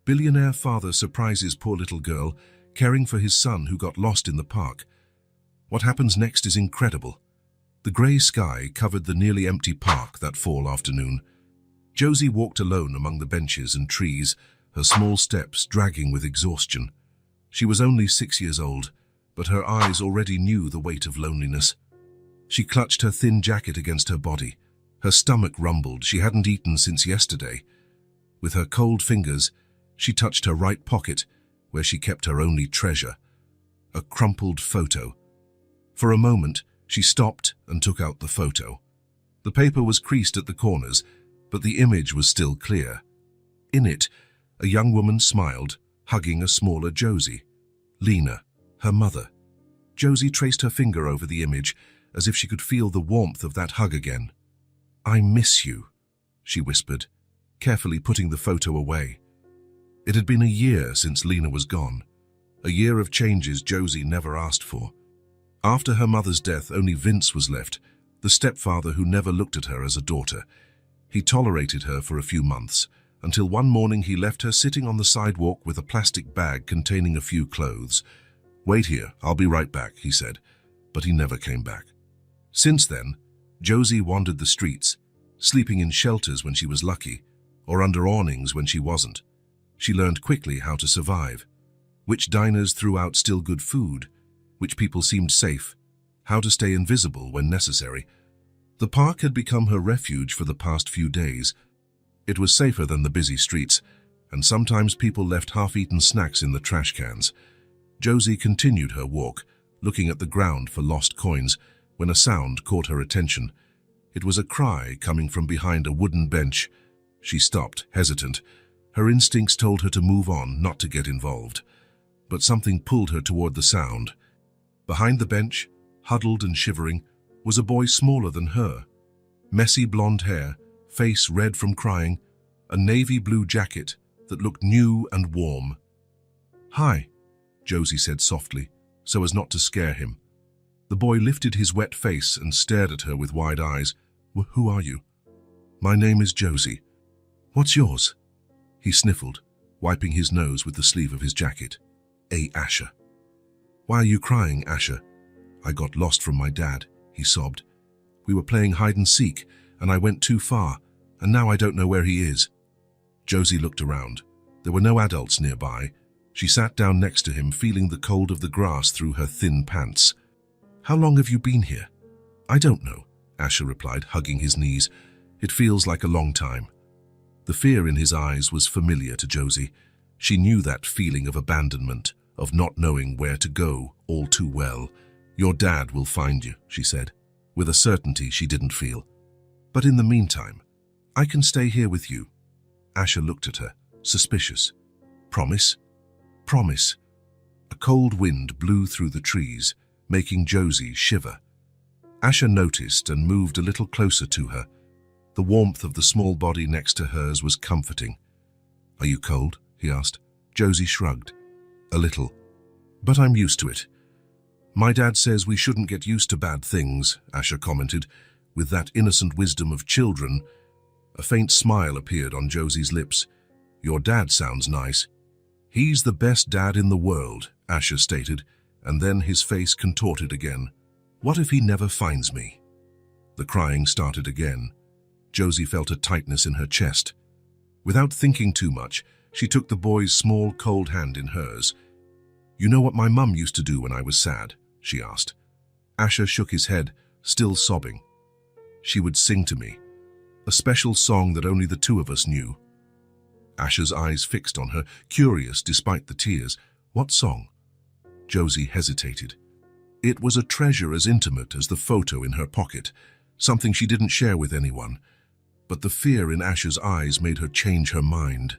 Billionaire father surprises poor little girl, caring for his son who got lost in the park. What happens next is incredible. The grey sky covered the nearly empty park that fall afternoon. Josie walked alone among the benches and trees, her small steps dragging with exhaustion. She was only 6 years old, but her eyes already knew the weight of loneliness. She clutched her thin jacket against her body. Her stomach rumbled. She hadn't eaten since yesterday. With her cold fingers, she touched her right pocket, where she kept her only treasure, a crumpled photo. For a moment, she stopped and took out the photo. The paper was creased at the corners, but the image was still clear. In it, a young woman smiled, hugging a smaller Josie. Lena, her mother. Josie traced her finger over the image, as if she could feel the warmth of that hug again. "I miss you," she whispered, carefully putting the photo away. It had been a year since Lena was gone, a year of changes Josie never asked for. After her mother's death, only Vince was left, the stepfather who never looked at her as a daughter. He tolerated her for a few months, until one morning he left her sitting on the sidewalk with a plastic bag containing a few clothes. "Wait here, I'll be right back," he said, but he never came back. Since then, Josie wandered the streets, sleeping in shelters when she was lucky, or under awnings when she wasn't. She learned quickly how to survive, which diners threw out still good food, which people seemed safe, how to stay invisible when necessary. The park had become her refuge for the past few days. It was safer than the busy streets, and sometimes people left half-eaten snacks in the trash cans. Josie continued her walk, looking at the ground for lost coins, when a sound caught her attention. It was a cry coming from behind a wooden bench. She stopped, hesitant. Her instincts told her to move on, not to get involved. But something pulled her toward the sound. Behind the bench, huddled and shivering, was a boy smaller than her. Messy blonde hair, face red from crying, a navy blue jacket that looked new and warm. "Hi," Josie said softly, so as not to scare him. The boy lifted his wet face and stared at her with wide eyes. "Who are you?" "My name is Josie." "What's yours?" He sniffled, wiping his nose with the sleeve of his jacket. "Asher." "Why are you crying, Asher?" "I got lost from my dad," he sobbed. "We were playing hide and seek, and I went too far, and now I don't know where he is." Josie looked around. There were no adults nearby. She sat down next to him, feeling the cold of the grass through her thin pants. "How long have you been here?" "I don't know," Asher replied, hugging his knees. "It feels like a long time." The fear in his eyes was familiar to Josie. She knew that feeling of abandonment, of not knowing where to go, all too well. "Your dad will find you," she said, with a certainty she didn't feel. "But in the meantime, I can stay here with you." Asher looked at her, suspicious. "Promise?" "Promise." A cold wind blew through the trees, making Josie shiver. Asher noticed and moved a little closer to her. The warmth of the small body next to hers was comforting. "Are you cold?" he asked. Josie shrugged. "A little. But I'm used to it." "My dad says we shouldn't get used to bad things," Asher commented, with that innocent wisdom of children. A faint smile appeared on Josie's lips. "Your dad sounds nice." "He's the best dad in the world," Asher stated, and then his face contorted again. "What if he never finds me?" The crying started again. Josie felt a tightness in her chest. Without thinking too much, she took the boy's small, cold hand in hers. "You know what my mum used to do when I was sad?" she asked. Asher shook his head, still sobbing. "She would sing to me, a special song that only the two of us knew." Asher's eyes fixed on her, curious despite the tears. "What song?" Josie hesitated. It was a treasure as intimate as the photo in her pocket, something she didn't share with anyone. But the fear in Asher's eyes made her change her mind.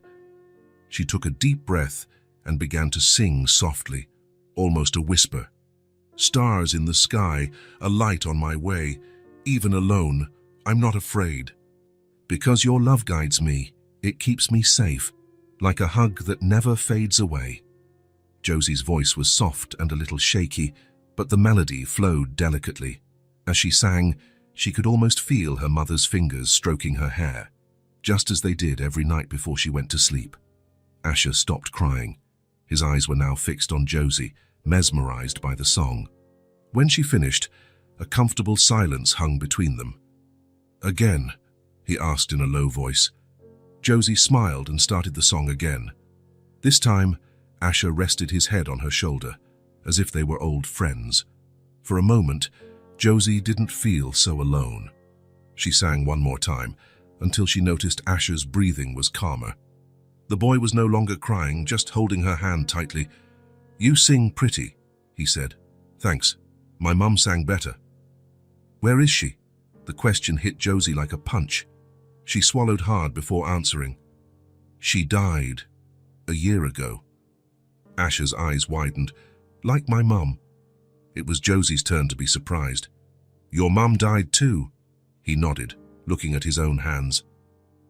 She took a deep breath and began to sing softly, almost a whisper. "Stars in the sky, a light on my way. Even alone, I'm not afraid. Because your love guides me, it keeps me safe, like a hug that never fades away." Josie's voice was soft and a little shaky, but the melody flowed delicately. As she sang, she could almost feel her mother's fingers stroking her hair, just as they did every night before she went to sleep. Asher stopped crying. His eyes were now fixed on Josie, mesmerized by the song. When she finished, a comfortable silence hung between them. "Again?" he asked in a low voice. Josie smiled and started the song again. This time, Asher rested his head on her shoulder, as if they were old friends. For a moment, Josie didn't feel so alone. She sang one more time, until she noticed Asher's breathing was calmer. The boy was no longer crying, just holding her hand tightly. "You sing pretty," he said. "Thanks. My mum sang better." "Where is she?" The question hit Josie like a punch. She swallowed hard before answering. "She died a year ago." Asher's eyes widened. "Like my mum." It was Josie's turn to be surprised. "Your mum died too?" He nodded, looking at his own hands.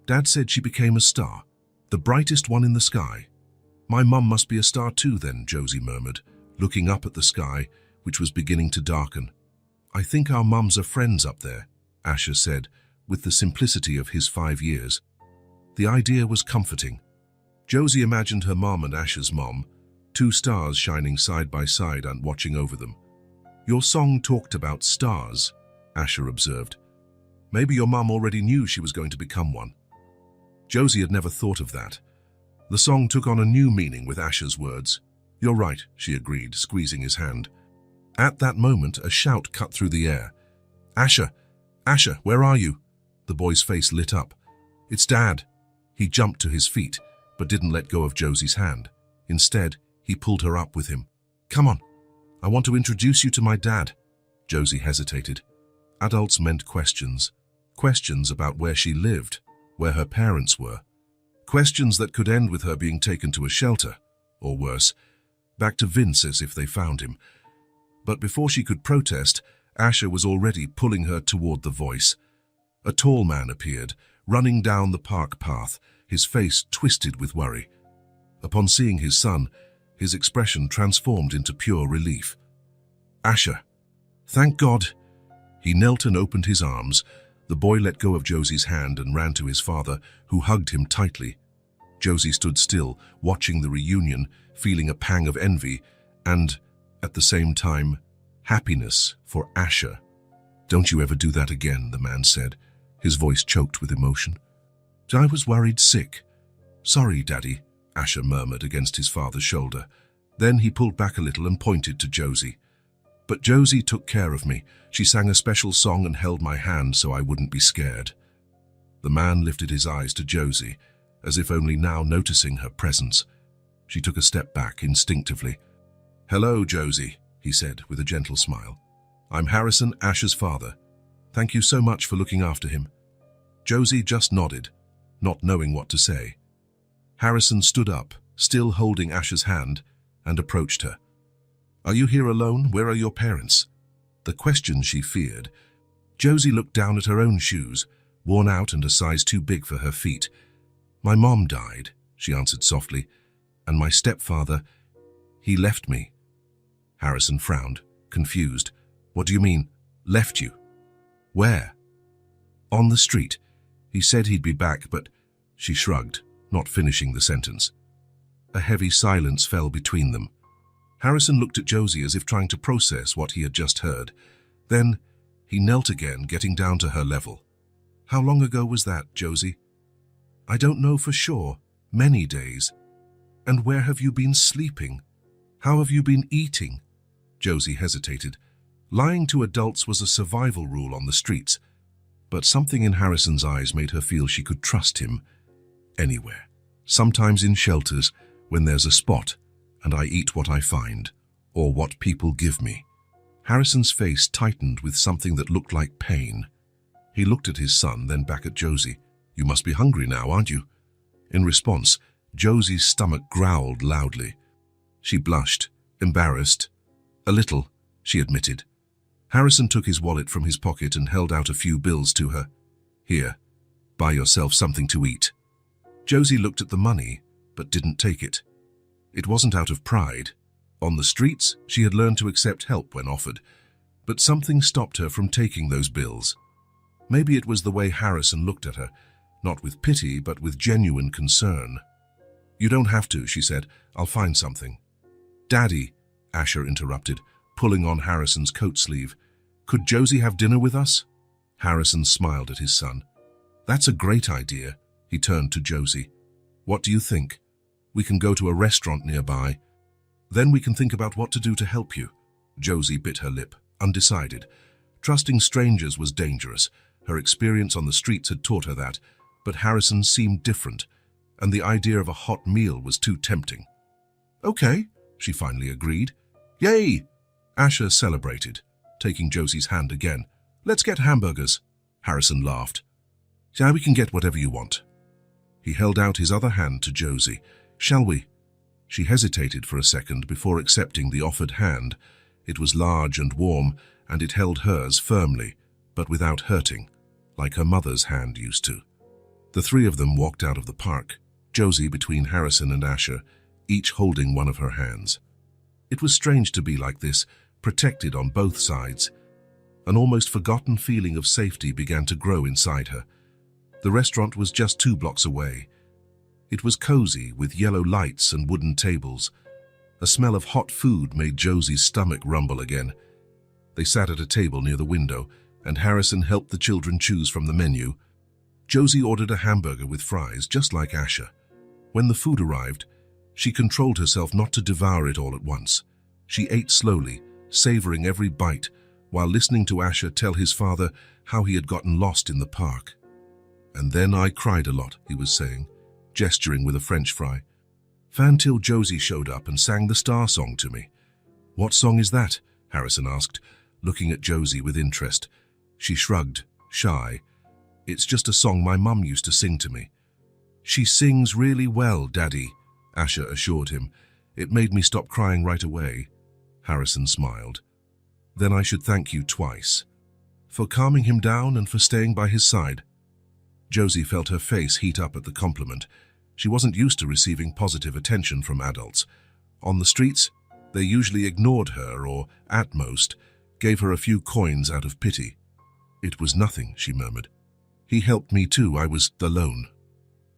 "Dad said she became a star, the brightest one in the sky." "My mum must be a star too then," Josie murmured, looking up at the sky, which was beginning to darken. "I think our mums are friends up there," Asher said, with the simplicity of his 5 years. The idea was comforting. Josie imagined her mom and Asher's mom, 2 stars shining side by side and watching over them. "Your song talked about stars," Asher observed. "Maybe your mum already knew she was going to become one." Josie had never thought of that. The song took on a new meaning with Asher's words. "You're right," she agreed, squeezing his hand. At that moment, a shout cut through the air. "Asher! Asher, where are you?" The boy's face lit up. "It's Dad." He jumped to his feet, but didn't let go of Josie's hand. Instead, he pulled her up with him. "Come on. I want to introduce you to my dad." Josie hesitated. Adults meant questions. Questions about where she lived, where her parents were. Questions that could end with her being taken to a shelter, or worse, back to Vince as if they found him. But before she could protest, Asher was already pulling her toward the voice. A tall man appeared, running down the park path, his face twisted with worry. Upon seeing his son, his expression transformed into pure relief. "Asher." "Thank God." He knelt and opened his arms. The boy let go of Josie's hand and ran to his father, who hugged him tightly. Josie stood still, watching the reunion, feeling a pang of envy and, at the same time, happiness for Asher. "Don't you ever do that again," the man said, his voice choked with emotion. "I was worried sick." "Sorry, Daddy," Asher murmured against his father's shoulder. Then he pulled back a little and pointed to Josie. "But Josie took care of me. She sang a special song and held my hand so I wouldn't be scared." The man lifted his eyes to Josie, as if only now noticing her presence. She took a step back instinctively. "Hello, Josie," he said with a gentle smile. "I'm Harrison, Asher's father. Thank you so much for looking after him." Josie just nodded, not knowing what to say. Harrison stood up, still holding Asher's hand, and approached her. "Are you here alone? Where are your parents?" The question she feared. Josie looked down at her own shoes, worn out and a size too big for her feet. "My mom died," she answered softly, "and my stepfather, he left me." Harrison frowned, confused. "What do you mean, left you? Where?" "On the street. He said he'd be back, but..." She shrugged, not finishing the sentence. A heavy silence fell between them. Harrison looked at Josie as if trying to process what he had just heard. Then, he knelt again, getting down to her level. "How long ago was that, Josie?" "I don't know for sure. Many days." "And where have you been sleeping? How have you been eating?" Josie hesitated. Lying to adults was a survival rule on the streets, but something in Harrison's eyes made her feel she could trust him anywhere. "Sometimes in shelters, when there's a spot, and I eat what I find, or what people give me." Harrison's face tightened with something that looked like pain. He looked at his son, then back at Josie. "You must be hungry now, aren't you?" In response, Josie's stomach growled loudly. She blushed, embarrassed. "A little," she admitted. Harrison took his wallet from his pocket and held out a few bills to her. "Here, buy yourself something to eat." Josie looked at the money, but didn't take it. It wasn't out of pride. On the streets, she had learned to accept help when offered, but something stopped her from taking those bills. Maybe it was the way Harrison looked at her, not with pity, but with genuine concern. You don't have to, she said. I'll find something. Daddy, Asher interrupted, pulling on Harrison's coat sleeve. Could Josie have dinner with us? Harrison smiled at his son. That's a great idea. He turned to Josie. What do you think? We can go to a restaurant nearby. Then we can think about what to do to help you. Josie bit her lip, undecided. Trusting strangers was dangerous. Her experience on the streets had taught her that, but Harrison seemed different, and the idea of a hot meal was too tempting. Okay, she finally agreed. Yay! Asher celebrated, taking Josie's hand again. Let's get hamburgers. Harrison laughed. Yeah, we can get whatever you want. He held out his other hand to Josie. Shall we? She hesitated for a second before accepting the offered hand. It was large and warm, and it held hers firmly, but without hurting, like her mother's hand used to. The three of them walked out of the park, Josie between Harrison and Asher, each holding one of her hands. It was strange to be like this, protected on both sides. An almost forgotten feeling of safety began to grow inside her. The restaurant was just 2 blocks away. It was cozy, with yellow lights and wooden tables. A smell of hot food made Josie's stomach rumble again. They sat at a table near the window, and Harrison helped the children choose from the menu. Josie ordered a hamburger with fries, just like Asher. When the food arrived, she controlled herself not to devour it all at once. She ate slowly, savoring every bite, while listening to Asher tell his father how he had gotten lost in the park. And then I cried a lot, he was saying, gesturing with a French fry. Until Josie showed up and sang the Star Song to me. What song is that? Harrison asked, looking at Josie with interest. She shrugged, shy. It's just a song my mum used to sing to me. She sings really well, Daddy, Asher assured him. It made me stop crying right away. Harrison smiled. Then I should thank you twice. For calming him down and for staying by his side. Josie felt her face heat up at the compliment. She wasn't used to receiving positive attention from adults. On the streets, they usually ignored her or, at most, gave her a few coins out of pity. It was nothing, she murmured. He helped me too, I was alone.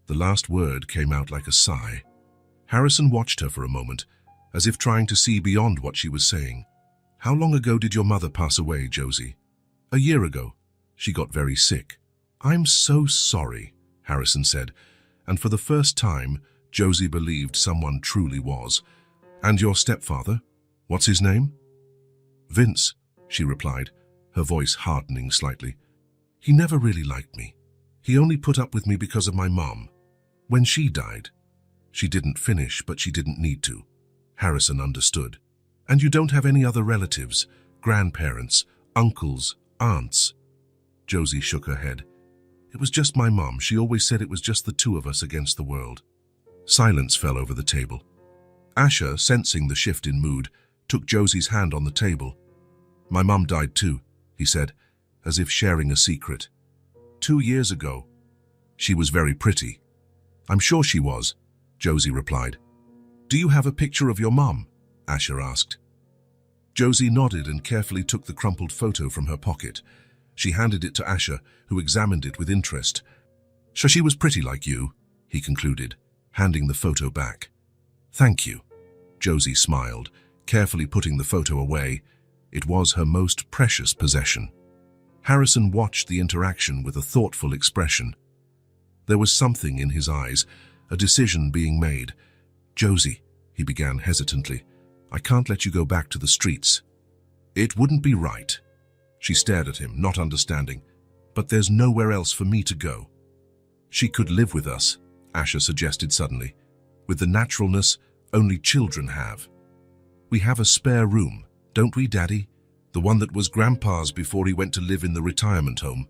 The last word came out like a sigh. Harrison watched her for a moment, as if trying to see beyond what she was saying. How long ago did your mother pass away, Josie? A year ago. She got very sick. I'm so sorry, Harrison said, and for the first time, Josie believed someone truly was. And your stepfather? What's his name? Vince, she replied, her voice hardening slightly. He never really liked me. He only put up with me because of my mom. When she died, she didn't finish, but she didn't need to. Harrison understood. And you don't have any other relatives, grandparents, uncles, aunts? Josie shook her head. It was just my mom. She always said it was just the two of us against the world. Silence fell over the table. Asher, sensing the shift in mood, took Josie's hand on the table. My mom died too, he said, as if sharing a secret. 2 years ago. She was very pretty. I'm sure she was, Josie replied. Do you have a picture of your mom? Asher asked. Josie nodded and carefully took the crumpled photo from her pocket. She handed it to Asher, who examined it with interest. So she was pretty like you, he concluded, handing the photo back. Thank you. Josie smiled, carefully putting the photo away. It was her most precious possession. Harrison watched the interaction with a thoughtful expression. There was something in his eyes, a decision being made. Josie, he began hesitantly, I can't let you go back to the streets. It wouldn't be right. She stared at him, not understanding. But there's nowhere else for me to go. She could live with us, Asher suggested suddenly, with the naturalness only children have. We have a spare room, don't we, Daddy? The one that was Grandpa's before he went to live in the retirement home.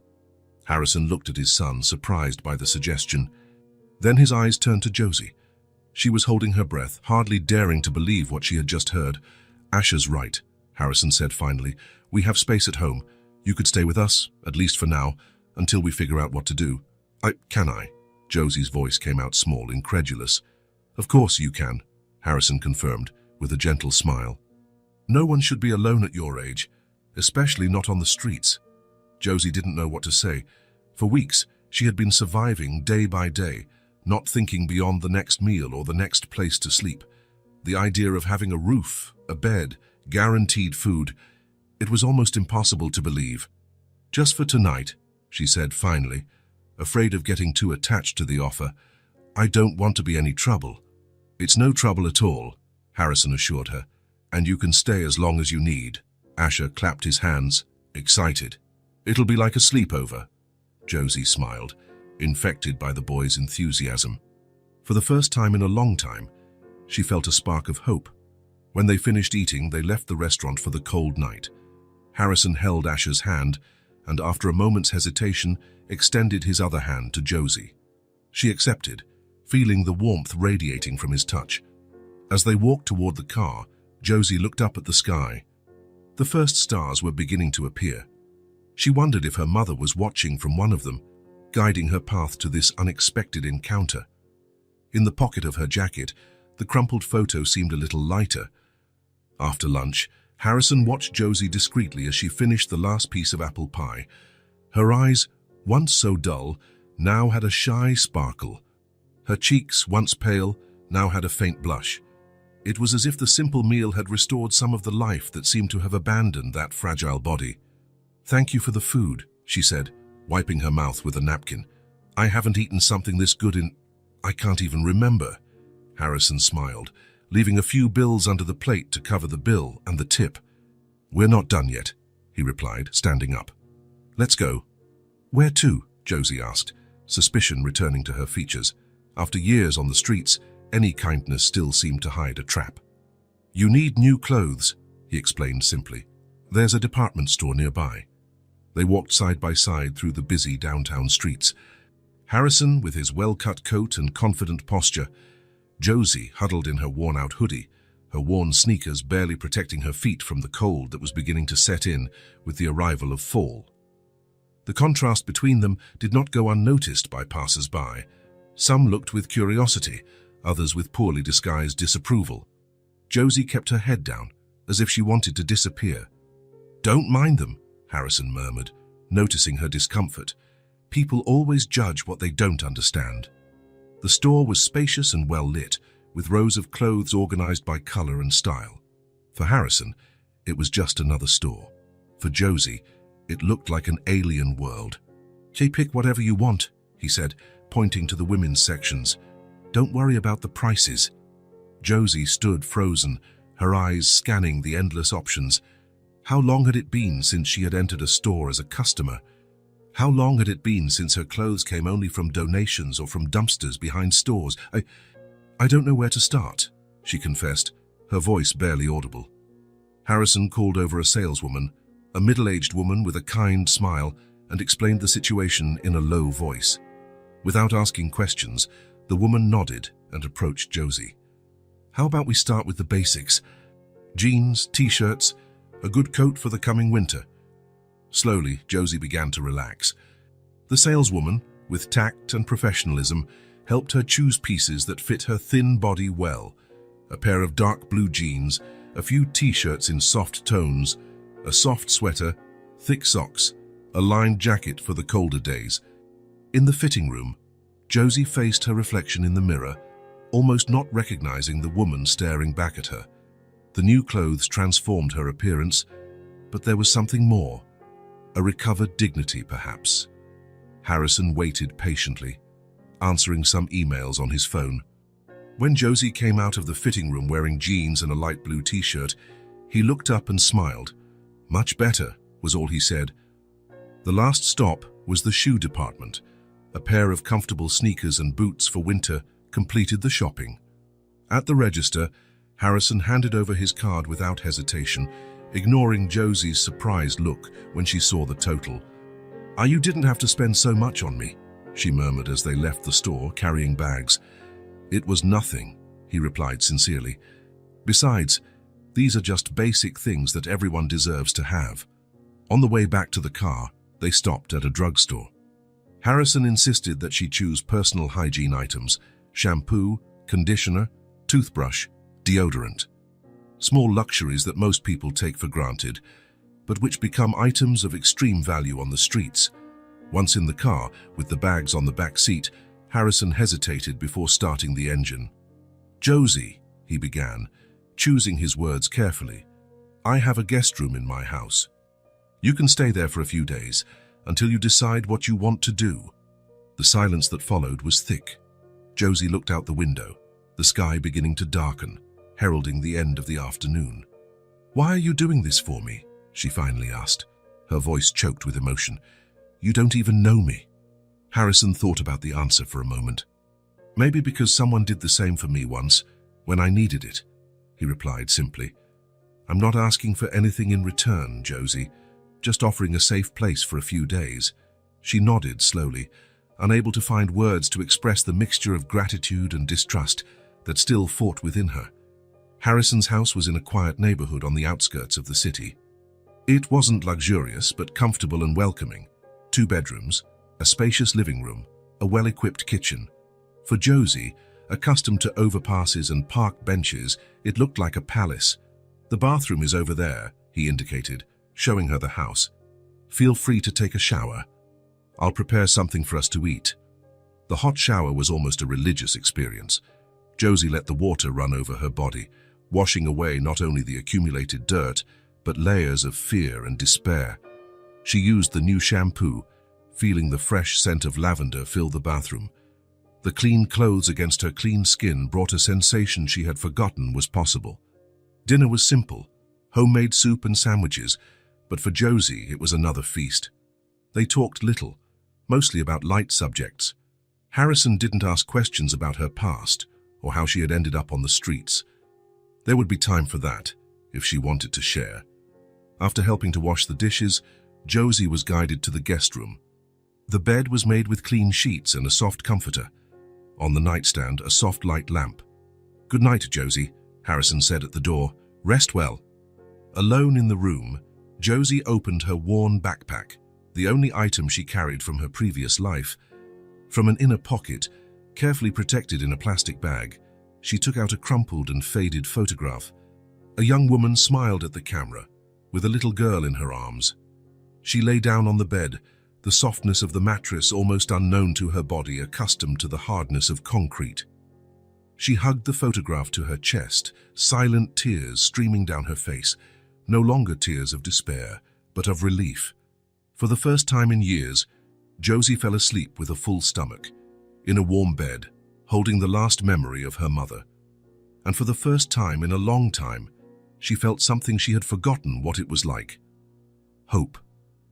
Harrison looked at his son, surprised by the suggestion. Then his eyes turned to Josie. She was holding her breath, hardly daring to believe what she had just heard. Asher's right, Harrison said finally. We have space at home. You could stay with us, at least for now, until we figure out what to do. Can I? Josie's voice came out small, incredulous. Of course you can, Harrison confirmed, with a gentle smile. No one should be alone at your age, especially not on the streets. Josie didn't know what to say. For weeks, she had been surviving day by day, not thinking beyond the next meal or the next place to sleep. The idea of having a roof, a bed, guaranteed food, it was almost impossible to believe. "Just for tonight," she said finally, afraid of getting too attached to the offer. "I don't want to be any trouble." "It's no trouble at all," Harrison assured her, "and you can stay as long as you need." Asher clapped his hands, excited. "It'll be like a sleepover." Josie smiled, infected by the boy's enthusiasm. For the first time in a long time, she felt a spark of hope. When they finished eating, they left the restaurant for the cold night. Harrison held Asher's hand and, after a moment's hesitation, extended his other hand to Josie. She accepted, feeling the warmth radiating from his touch. As they walked toward the car, Josie looked up at the sky. The first stars were beginning to appear. She wondered if her mother was watching from one of them, guiding her path to this unexpected encounter. In the pocket of her jacket, the crumpled photo seemed a little lighter. After lunch, Harrison watched Josie discreetly as she finished the last piece of apple pie. Her eyes, once so dull, now had a shy sparkle. Her cheeks, once pale, now had a faint blush. It was as if the simple meal had restored some of the life that seemed to have abandoned that fragile body. "Thank you for the food," she said, wiping her mouth with a napkin. "I haven't eaten something this good I can't even remember." Harrison smiled, leaving a few bills under the plate to cover the bill and the tip. "We're not done yet," he replied, standing up. "Let's go." "Where to?" Josie asked, suspicion returning to her features. After years on the streets, any kindness still seemed to hide a trap. "You need new clothes," he explained simply. "There's a department store nearby." They walked side by side through the busy downtown streets. Harrison with his well-cut coat and confident posture, Josie huddled in her worn-out hoodie, her worn sneakers barely protecting her feet from the cold that was beginning to set in with the arrival of fall. The contrast between them did not go unnoticed by passers-by. Some looked with curiosity, others with poorly disguised disapproval. Josie kept her head down, as if she wanted to disappear. "Don't mind them," Harrison murmured, noticing her discomfort. "People always judge what they don't understand." The store was spacious and well lit, with rows of clothes organized by color and style. For Harrison, it was just another store. For Josie, it looked like an alien world. "Pick whatever you want," he said, pointing to the women's sections. "Don't worry about the prices." Josie stood frozen, her eyes scanning the endless options. How long had it been since she had entered a store as a customer? How long had it been since her clothes came only from donations or from dumpsters behind stores? I don't know where to start," she confessed, her voice barely audible. Harrison called over a saleswoman, a middle-aged woman with a kind smile, and explained the situation in a low voice. Without asking questions, the woman nodded and approached Josie. "How about we start with the basics? Jeans, t-shirts, a good coat for the coming winter." Slowly, Josie began to relax. The saleswoman, with tact and professionalism, helped her choose pieces that fit her thin body well. A pair of dark blue jeans, a few t-shirts in soft tones, a soft sweater, thick socks, a lined jacket for the colder days. In the fitting room, Josie faced her reflection in the mirror, almost not recognizing the woman staring back at her. The new clothes transformed her appearance, but there was something more. A recovered dignity, perhaps. Harrison waited patiently, answering some emails on his phone. When Josie came out of the fitting room wearing jeans and a light blue t-shirt, he looked up and smiled. "Much better," was all he said. The last stop was the shoe department. A pair of comfortable sneakers and boots for winter completed the shopping. At the register, Harrison handed over his card without hesitation, ignoring Josie's surprised look when she saw the total. You didn't have to spend so much on me," she murmured as they left the store, carrying bags. "It was nothing," he replied sincerely. "Besides, these are just basic things that everyone deserves to have." On the way back to the car, they stopped at a drugstore. Harrison insisted that she choose personal hygiene items: shampoo, conditioner, toothbrush, deodorant. Small luxuries that most people take for granted, but which become items of extreme value on the streets. Once in the car, with the bags on the back seat, Harrison hesitated before starting the engine. "Josie," he began, choosing his words carefully, "I have a guest room in my house. You can stay there for a few days until you decide what you want to do." The silence that followed was thick. Josie looked out the window, the sky beginning to darken, heralding the end of the afternoon. "Why are you doing this for me?" she finally asked, her voice choked with emotion. "You don't even know me." Harrison thought about the answer for a moment. "Maybe because someone did the same for me once, when I needed it," he replied simply. "I'm not asking for anything in return, Josie, just offering a safe place for a few days." She nodded slowly, unable to find words to express the mixture of gratitude and distrust that still fought within her. Harrison's house was in a quiet neighborhood on the outskirts of the city. It wasn't luxurious, but comfortable and welcoming. 2 bedrooms, a spacious living room, a well-equipped kitchen. For Josie, accustomed to overpasses and park benches, it looked like a palace. "The bathroom is over there," he indicated, showing her the house. "Feel free to take a shower. I'll prepare something for us to eat." The hot shower was almost a religious experience. Josie let the water run over her body, washing away not only the accumulated dirt, but layers of fear and despair. She used the new shampoo, feeling the fresh scent of lavender fill the bathroom. The clean clothes against her clean skin brought a sensation she had forgotten was possible. Dinner was simple, homemade soup and sandwiches, but for Josie it was another feast. They talked little, mostly about light subjects. Harrison didn't ask questions about her past or how she had ended up on the streets. There would be time for that, if she wanted to share. After helping to wash the dishes, Josie was guided to the guest room. The bed was made with clean sheets and a soft comforter. On the nightstand, a soft light lamp. "Good night, Josie," Harrison said at the door. "Rest well." Alone in the room, Josie opened her worn backpack, the only item she carried from her previous life. From an inner pocket, carefully protected in a plastic bag, she took out a crumpled and faded photograph. A young woman smiled at the camera, with a little girl in her arms. She lay down on the bed, the softness of the mattress almost unknown to her body, accustomed to the hardness of concrete. She hugged the photograph to her chest, silent tears streaming down her face, no longer tears of despair, but of relief. For the first time in years, Josie fell asleep with a full stomach, in a warm bed, holding the last memory of her mother. And for the first time in a long time, she felt something she had forgotten what it was like. Hope.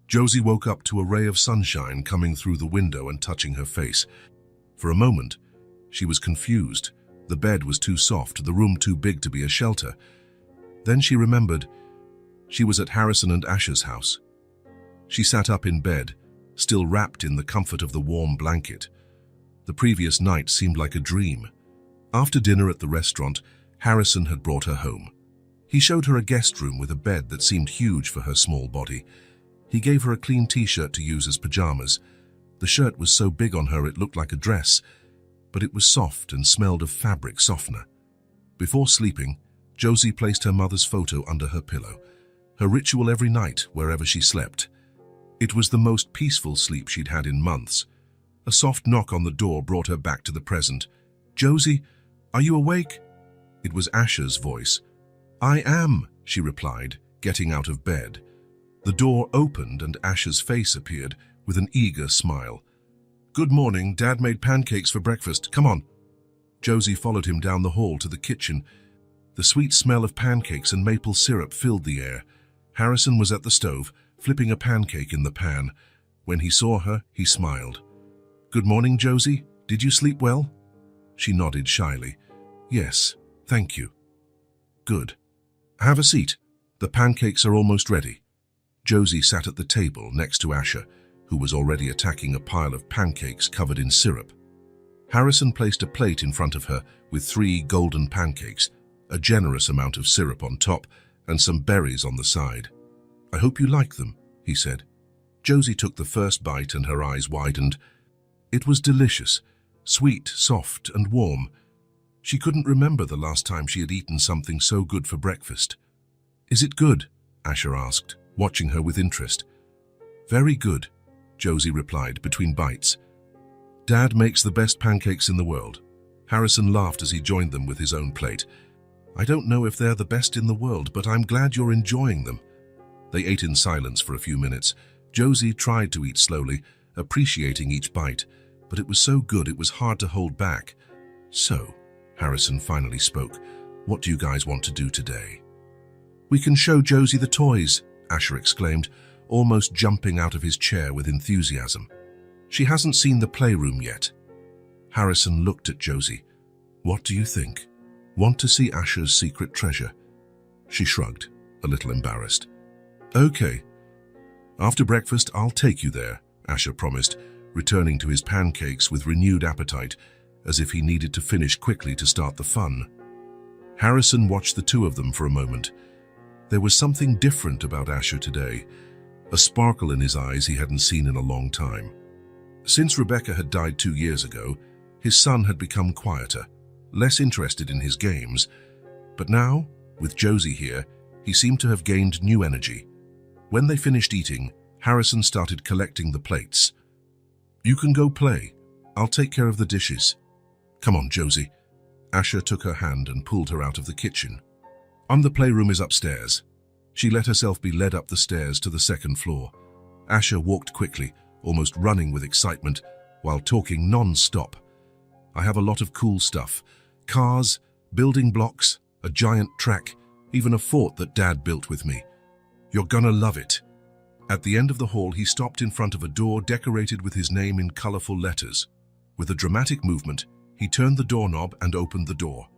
Josie woke up to a ray of sunshine coming through the window and touching her face. For a moment, she was confused. The bed was too soft, the room too big to be a shelter. Then she remembered she was at Harrison and Asher's house. She sat up in bed, still wrapped in the comfort of the warm blanket. The previous night seemed like a dream. After dinner at the restaurant, Harrison had brought her home. He showed her a guest room with a bed that seemed huge for her small body. He gave her a clean t-shirt to use as pajamas. The shirt was so big on her it looked like a dress, but it was soft and smelled of fabric softener. Before sleeping, Josie placed her mother's photo under her pillow, her ritual every night wherever she slept. It was the most peaceful sleep she'd had in months. A soft knock on the door brought her back to the present. "Josie, are you awake?" It was Asher's voice. "I am," she replied, getting out of bed. The door opened and Asher's face appeared with an eager smile. "Good morning, Dad made pancakes for breakfast. Come on." Josie followed him down the hall to the kitchen. The sweet smell of pancakes and maple syrup filled the air. Harrison was at the stove, flipping a pancake in the pan. When he saw her, he smiled. "Good morning, Josie. Did you sleep well?" She nodded shyly. "Yes, thank you." "Good. Have a seat. The pancakes are almost ready." Josie sat at the table next to Asher, who was already attacking a pile of pancakes covered in syrup. Harrison placed a plate in front of her with 3 golden pancakes, a generous amount of syrup on top, and some berries on the side. "I hope you like them," he said. Josie took the first bite and her eyes widened. It was delicious, sweet, soft, and warm. She couldn't remember the last time she had eaten something so good for breakfast. "Is it good?" Asher asked, watching her with interest. "Very good," Josie replied between bites. Dad makes the best pancakes in the world. Harrison laughed as he joined them with his own plate. I don't know if they're the best in the world, but I'm glad you're enjoying them. They ate in silence for a few minutes. Josie tried to eat slowly, appreciating each bite, but it was so good it was hard to hold back. So, Harrison finally spoke, what do you guys want to do today? We can show Josie the toys, Asher exclaimed, almost jumping out of his chair with enthusiasm. She hasn't seen the playroom yet. Harrison looked at Josie. What do you think? Want to see Asher's secret treasure? She shrugged, a little embarrassed. Okay. After breakfast, I'll take you there, Asher promised, returning to his pancakes with renewed appetite, as if he needed to finish quickly to start the fun. Harrison watched the two of them for a moment. There was something different about Asher today, a sparkle in his eyes he hadn't seen in a long time. Since Rebecca had died 2 years ago, his son had become quieter, less interested in his games, but now, with Josie here, he seemed to have gained new energy. When they finished eating, Harrison started collecting the plates. You can go play. I'll take care of the dishes. Come on, Josie. Asher took her hand and pulled her out of the kitchen. The playroom is upstairs. She let herself be led up the stairs to the second floor. Asher walked quickly, almost running with excitement, while talking non-stop. I have a lot of cool stuff. Cars, building blocks, a giant track, even a fort that Dad built with me. You're gonna love it. At the end of the hall, he stopped in front of a door decorated with his name in colorful letters. With a dramatic movement, he turned the doorknob and opened the door.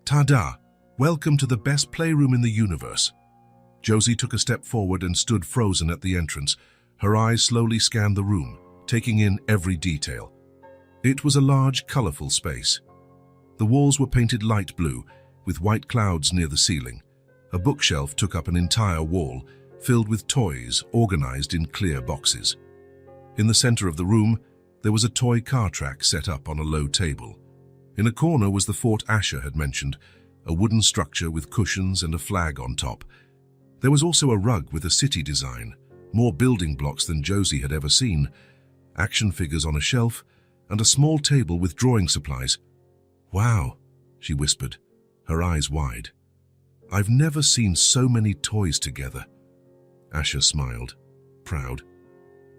Ta-da! Welcome to the best playroom in the universe. Josie took a step forward and stood frozen at the entrance. Her eyes slowly scanned the room, taking in every detail. It was a large, colorful space. The walls were painted light blue, with white clouds near the ceiling. A bookshelf took up an entire wall, filled with toys organized in clear boxes. In the center of the room, there was a toy car track set up on a low table. In a corner was the fort Asher had mentioned, a wooden structure with cushions and a flag on top. There was also a rug with a city design, more building blocks than Josie had ever seen, action figures on a shelf, and a small table with drawing supplies. Wow, she whispered, her eyes wide. I've never seen so many toys together. Asher smiled, proud.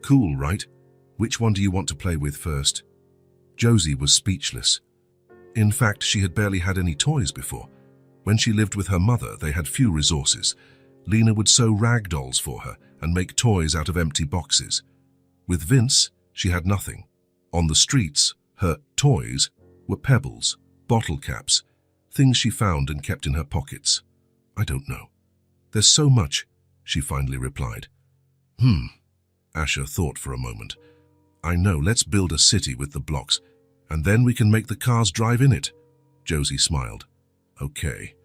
Cool, right? Which one do you want to play with first? Josie was speechless. In fact, she had barely had any toys before. When she lived with her mother, they had few resources. Lena would sew rag dolls for her and make toys out of empty boxes. With Vince, she had nothing. On the streets, her toys were pebbles, bottle caps, things she found and kept in her pockets. I don't know. There's so much, she finally replied. Asher thought for a moment. I know, let's build a city with the blocks, and then we can make the cars drive in it. Josie smiled. Okay.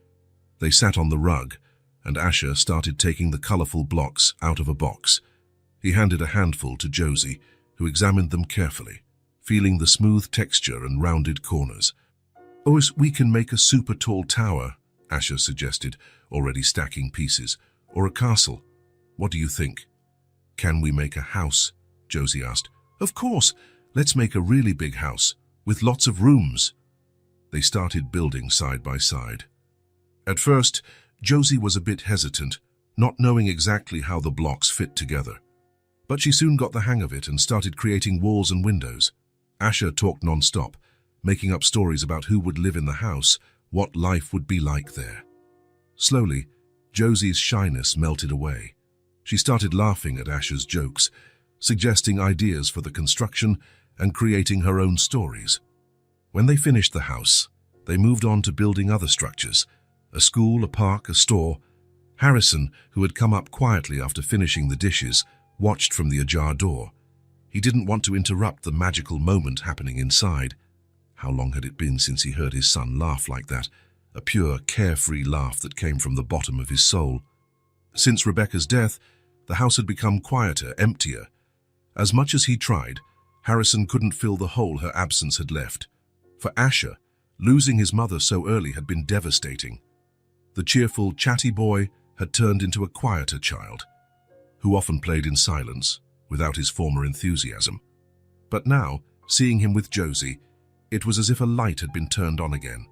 They sat on the rug, and Asher started taking the colorful blocks out of a box. He handed a handful to Josie, who examined them carefully, feeling the smooth texture and rounded corners. Oh, we can make a super tall tower, Asher suggested, already stacking pieces, or a castle. What do you think? Can we make a house? Josie asked. Of course. Let's make a really big house, with lots of rooms. They started building side by side. At first, Josie was a bit hesitant, not knowing exactly how the blocks fit together. But she soon got the hang of it and started creating walls and windows. Asher talked non-stop, making up stories about who would live in the house, what life would be like there. Slowly, Josie's shyness melted away. She started laughing at Asher's jokes, suggesting ideas for the construction and creating her own stories. When they finished the house, they moved on to building other structures, a school, a park, a store. Harrison, who had come up quietly after finishing the dishes, watched from the ajar door. He didn't want to interrupt the magical moment happening inside. How long had it been since he heard his son laugh like that, a pure, carefree laugh that came from the bottom of his soul. Since Rebecca's death, the house had become quieter, emptier. As much as he tried, Harrison couldn't fill the hole her absence had left. For Asher, losing his mother so early had been devastating. The cheerful, chatty boy had turned into a quieter child, who often played in silence, without his former enthusiasm. But now, Seeing him with Josie, it was as if a light had been turned on again.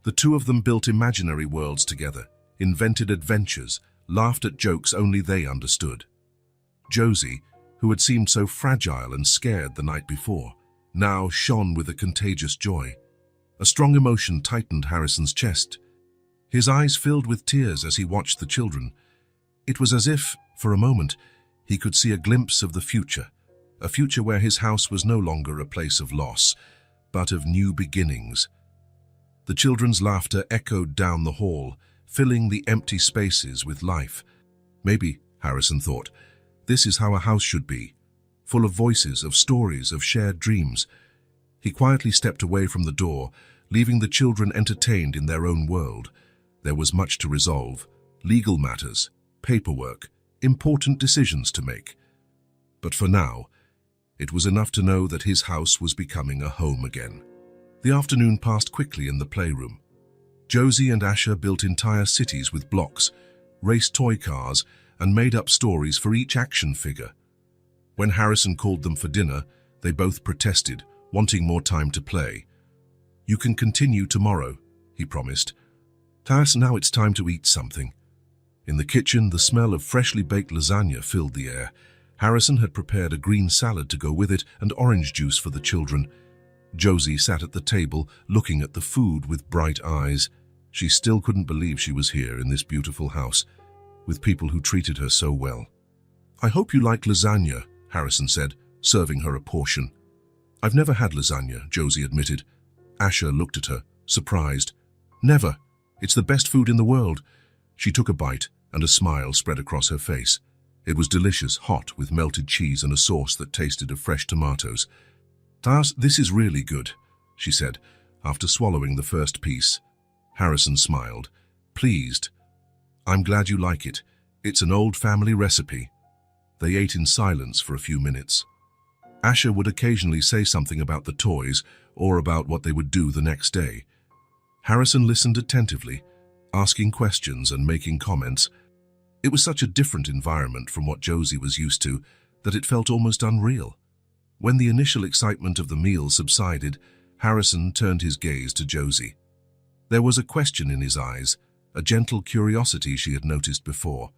The two of them built imaginary worlds together, invented adventures, laughed at jokes only they understood. Josie, who had seemed so fragile and scared the night before, now shone with a contagious joy. A strong emotion tightened Harrison's chest. His eyes filled with tears as he watched the children. It was as if, for a moment, he could see a glimpse of the future, a future where his house was no longer a place of loss, but of new beginnings. The children's laughter echoed down the hall, filling the empty spaces with life. Maybe, Harrison thought, this is how a house should be, full of voices, of stories, of shared dreams. He quietly stepped away from the door, leaving the children entertained in their own world. There was much to resolve, legal matters, paperwork, important decisions to make. But for now, it was enough to know that his house was becoming a home again. The afternoon passed quickly in the playroom. Josie and Asher built entire cities with blocks, raced toy cars, and made up stories for each action figure. When Harrison called them for dinner, they both protested, wanting more time to play. "You can continue tomorrow," he promised. "Now it's time to eat something." In the kitchen, the smell of freshly baked lasagna filled the air. Harrison had prepared a green salad to go with it and orange juice for the children. Josie sat at the table, looking at the food with bright eyes. She still couldn't believe she was here in this beautiful house, with people who treated her so well. "I hope you like lasagna," Harrison said, serving her a portion. "I've never had lasagna," Josie admitted. Asher looked at her, surprised. "Never. It's the best food in the world." She took a bite, and a smile spread across her face. It was delicious, hot, with melted cheese and a sauce that tasted of fresh tomatoes. "This is really good," she said, after swallowing the first piece. Harrison smiled, pleased. "I'm glad you like it. It's an old family recipe." They ate in silence for a few minutes. Asher would occasionally say something about the toys or about what they would do the next day. Harrison listened attentively, asking questions and making comments. It was such a different environment from what Josie was used to that it felt almost unreal. When the initial excitement of the meal subsided, Harrison turned his gaze to Josie. There was a question in his eyes, a gentle curiosity she had noticed before.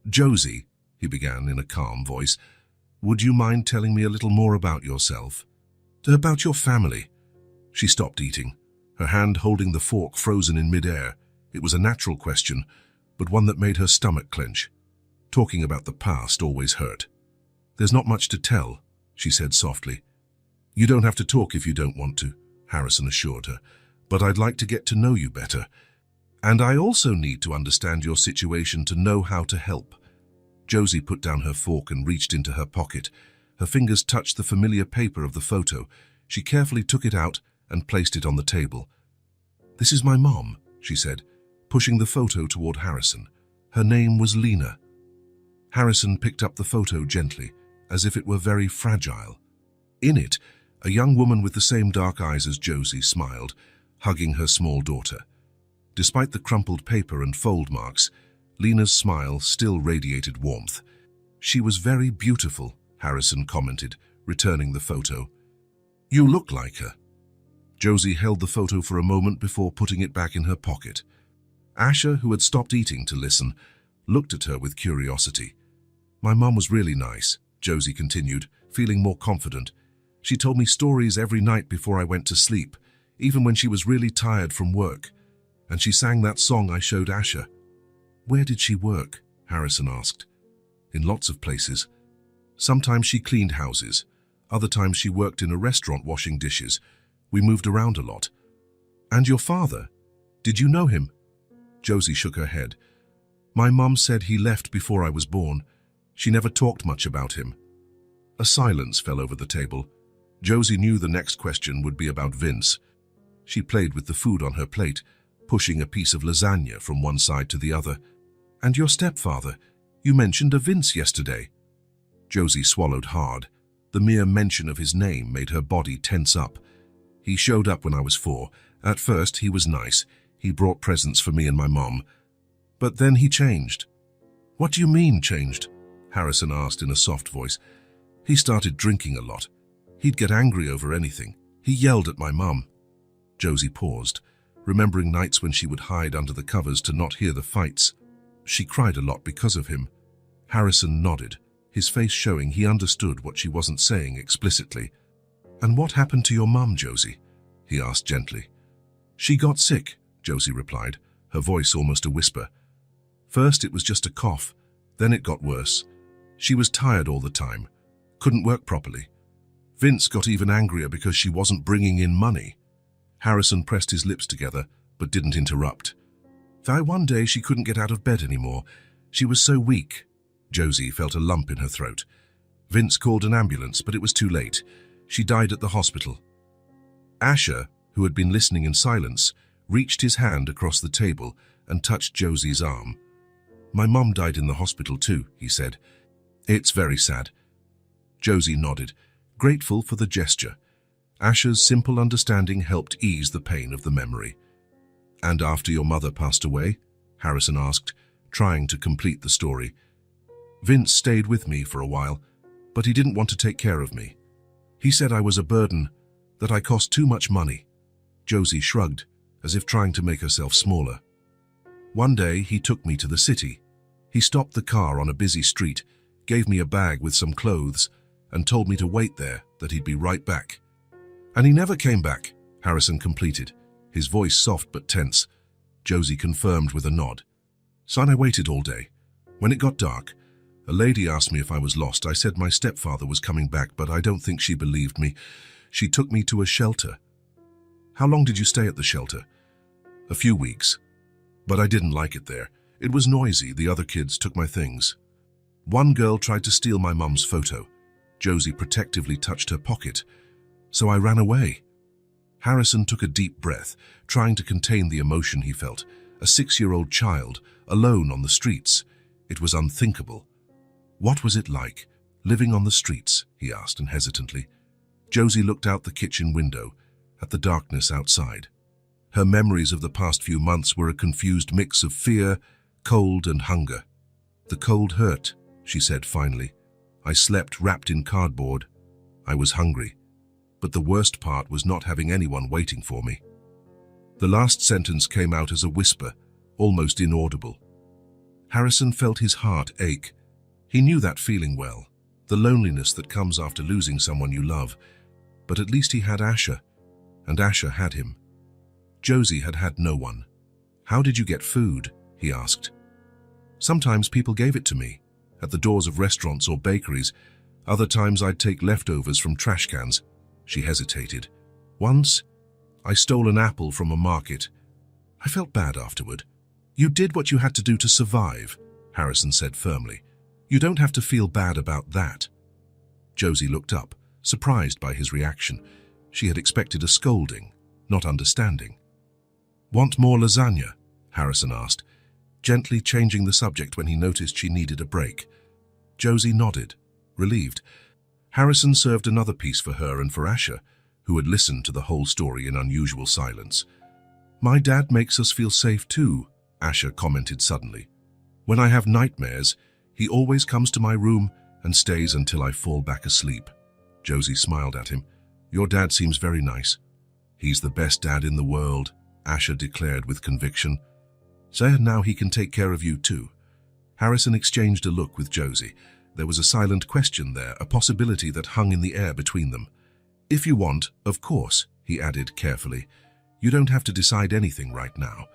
"Josie," he began in a calm voice, "would you mind telling me a little more about yourself? About your family?" She stopped eating, her hand holding the fork frozen in midair. It was a natural question, but one that made her stomach clench. Talking about the past always hurt. "There's not much to tell," she said softly. "You don't have to talk if you don't want to," Harrison assured her, "but I'd like to get to know you better. And I also need to understand your situation to know how to help." Josie put down her fork and reached into her pocket. Her fingers touched the familiar paper of the photo. She carefully took it out and placed it on the table. "This is my mom," she said, pushing the photo toward Harrison. Her name was Lena. Harrison picked up the photo gently, as if it were very fragile. In it, a young woman with the same dark eyes as Josie smiled, hugging her small daughter. Despite the crumpled paper and fold marks, Lena's smile still radiated warmth. "She was very beautiful," Harrison commented, returning the photo. "You look like her." Josie held the photo for a moment before putting it back in her pocket. Asher, who had stopped eating to listen, looked at her with curiosity. "My mom was really nice," Josie continued, feeling more confident. "She told me stories every night before I went to sleep, even when she was really tired from work. And she sang that song I showed Asher." "Where did she work?" Harrison asked. "In lots of places. Sometimes she cleaned houses. Other times she worked in a restaurant washing dishes. We moved around a lot." "And your father? Did you know him?" Josie shook her head. "My mom said he left before I was born. She never talked much about him." A silence fell over the table. Josie knew the next question would be about Vince. She played with the food on her plate, pushing a piece of lasagna from one side to the other. "And your stepfather? You mentioned a Vince yesterday." Josie swallowed hard. The mere mention of his name made her body tense up. "He showed up when I was 4. At first, he was nice. He brought presents for me and my mom. But then he changed." "What do you mean, changed?" Harrison asked in a soft voice. "He started drinking a lot. He'd get angry over anything. He yelled at my mum. Josie paused, remembering nights when she would hide under the covers to not hear the fights. She cried a lot because of him. Harrison nodded, his face showing he understood what she wasn't saying explicitly. "And what happened to your mum, Josie?" he asked gently. "She got sick," Josie replied, her voice almost a whisper. "First it was just a cough, then it got worse. She was tired all the time, couldn't work properly. Vince got even angrier because she wasn't bringing in money." Harrison pressed his lips together, but didn't interrupt. "One day she couldn't get out of bed anymore. She was so weak." Josie felt a lump in her throat. "Vince called an ambulance, but it was too late. She died at the hospital." Asher, who had been listening in silence, reached his hand across the table and touched Josie's arm. "My mum died in the hospital too," he said. "It's very sad." Josie nodded, grateful for the gesture. Asher's simple understanding helped ease the pain of the memory. "And after your mother passed away?" Harrison asked, trying to complete the story. "Vince stayed with me for a while, but he didn't want to take care of me. He said I was a burden, that I cost too much money." Josie shrugged, as if trying to make herself smaller. "One day he took me to the city. He stopped the car on a busy street, gave me a bag with some clothes, and told me to wait there, that he'd be right back. And he never came back," Harrison completed, his voice soft but tense. Josie confirmed with a nod. "Son, I waited all day. When it got dark, a lady asked me if I was lost. I said my stepfather was coming back, but I don't think she believed me. She took me to a shelter." "How long did you stay at the shelter?" "A few weeks. But I didn't like it there. It was noisy. The other kids took my things. One girl tried to steal my mum's photo. Josie protectively touched her pocket. So I ran away." Harrison took a deep breath, trying to contain the emotion he felt. A 6-year-old child, alone on the streets. It was unthinkable. "What was it like, living on the streets?" he asked, and hesitantly. Josie looked out the kitchen window, at the darkness outside. Her memories of the past few months were a confused mix of fear, cold, and hunger. "The cold hurt," she said finally. "I slept wrapped in cardboard. I was hungry. But the worst part was not having anyone waiting for me." The last sentence came out as a whisper, almost inaudible. Harrison felt his heart ache. He knew that feeling well, the loneliness that comes after losing someone you love. But at least he had Asher, and Asher had him. Josie had had no one. "How did you get food?" he asked. "Sometimes people gave it to me, at the doors of restaurants or bakeries. Other times I'd take leftovers from trash cans." She hesitated. "Once, I stole an apple from a market. I felt bad afterward." "You did what you had to do to survive," Harrison said firmly. "You don't have to feel bad about that." Josie looked up, surprised by his reaction. She had expected a scolding, not understanding. "Want more lasagna?" Harrison asked, gently changing the subject when he noticed she needed a break. Josie nodded, relieved. Harrison served another piece for her and for Asher, who had listened to the whole story in unusual silence. "My dad makes us feel safe too," Asher commented suddenly. "When I have nightmares, he always comes to my room and stays until I fall back asleep." Josie smiled at him. "Your dad seems very nice." "He's the best dad in the world," Asher declared with conviction. "So now he can take care of you too." Harrison exchanged a look with Josie. There was a silent question there, a possibility that hung in the air between them. "If you want, of course," he added carefully. "You don't have to decide anything right now.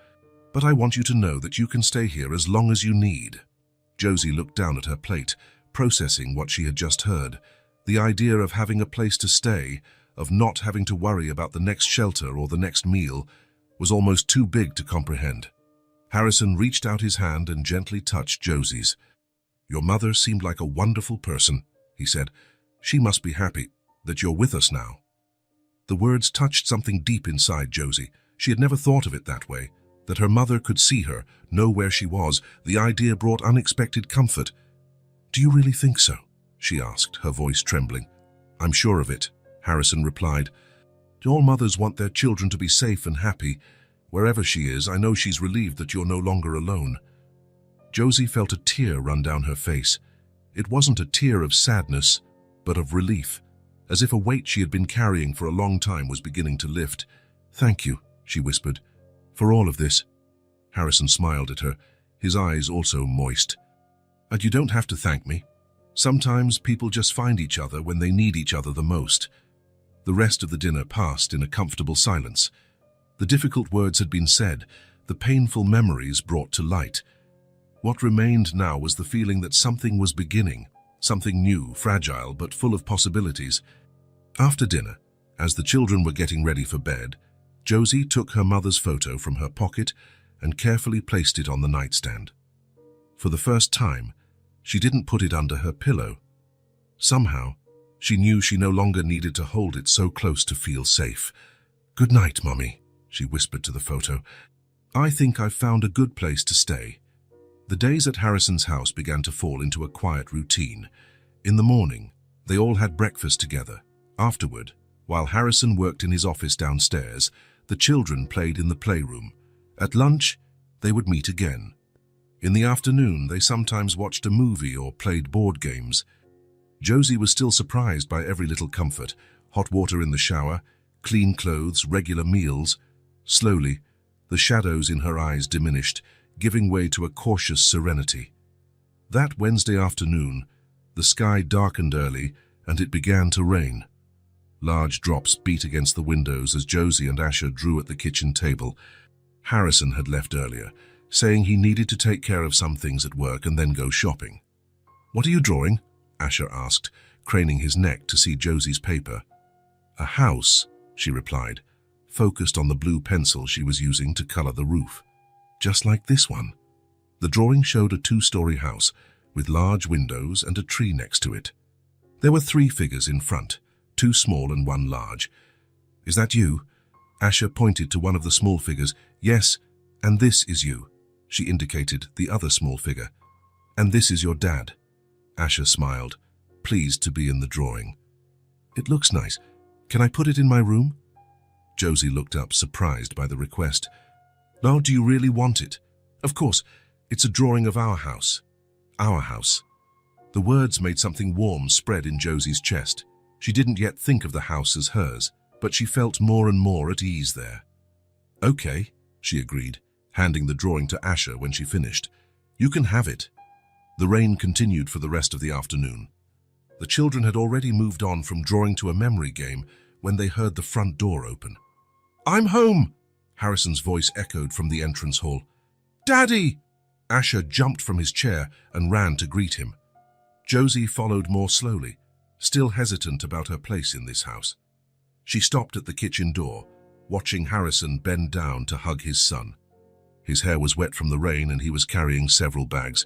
But I want you to know that you can stay here as long as you need." Josie looked down at her plate, processing what she had just heard. The idea of having a place to stay, of not having to worry about the next shelter or the next meal, was almost too big to comprehend. Harrison reached out his hand and gently touched Josie's. "Your mother seemed like a wonderful person," he said. "She must be happy that you're with us now." The words touched something deep inside Josie. She had never thought of it that way, that her mother could see her, know where she was. The idea brought unexpected comfort. "Do you really think so?" she asked, her voice trembling. "I'm sure of it," Harrison replied. "All mothers want their children to be safe and happy. Wherever she is, I know she's relieved that you're no longer alone." Josie felt a tear run down her face. It wasn't a tear of sadness, but of relief, as if a weight she had been carrying for a long time was beginning to lift. "Thank you," she whispered, "for all of this." Harrison smiled at her, his eyes also moist. "And you don't have to thank me. Sometimes people just find each other when they need each other the most." The rest of the dinner passed in a comfortable silence. The difficult words had been said, the painful memories brought to light. What remained now was the feeling that something was beginning, something new, fragile, but full of possibilities. After dinner, as the children were getting ready for bed, Josie took her mother's photo from her pocket and carefully placed it on the nightstand. For the first time, she didn't put it under her pillow. Somehow, she knew she no longer needed to hold it so close to feel safe. "Good night, Mummy," she whispered to the photo. "I think I've found a good place to stay." The days at Harrison's house began to fall into a quiet routine. In the morning, they all had breakfast together. Afterward, while Harrison worked in his office downstairs, the children played in the playroom. At lunch, they would meet again. In the afternoon, they sometimes watched a movie or played board games. Josie was still surprised by every little comfort: hot water in the shower, clean clothes, regular meals. Slowly, the shadows in her eyes diminished, giving way to a cautious serenity. That Wednesday afternoon, the sky darkened early and it began to rain. Large drops beat against the windows as Josie and Asher drew at the kitchen table. Harrison had left earlier, saying he needed to take care of some things at work and then go shopping. "What are you drawing?" Asher asked, craning his neck to see Josie's paper. "A house," she replied, focused on the blue pencil she was using to color the roof. "Just like this one." The drawing showed a two-story house with large windows and a tree next to it. There were 3 figures in front, 2 small and 1 large. "Is that you?" Asher pointed to one of the small figures. "Yes, and this is you." She indicated the other small figure. "And this is your dad." Asher smiled, pleased to be in the drawing. "It looks nice. Can I put it in my room?" Josie looked up, surprised by the request. "No, do you really want it?" "Of course. It's a drawing of our house." "Our house." The words made something warm spread in Josie's chest. She didn't yet think of the house as hers, but she felt more and more at ease there. "Okay," she agreed, handing the drawing to Asher when she finished. "You can have it." The rain continued for the rest of the afternoon. The children had already moved on from drawing to a memory game when they heard the front door open. "I'm home!" Harrison's voice echoed from the entrance hall. "Daddy!" Asher jumped from his chair and ran to greet him. Josie followed more slowly, still hesitant about her place in this house. She stopped at the kitchen door, watching Harrison bend down to hug his son. His hair was wet from the rain and he was carrying several bags.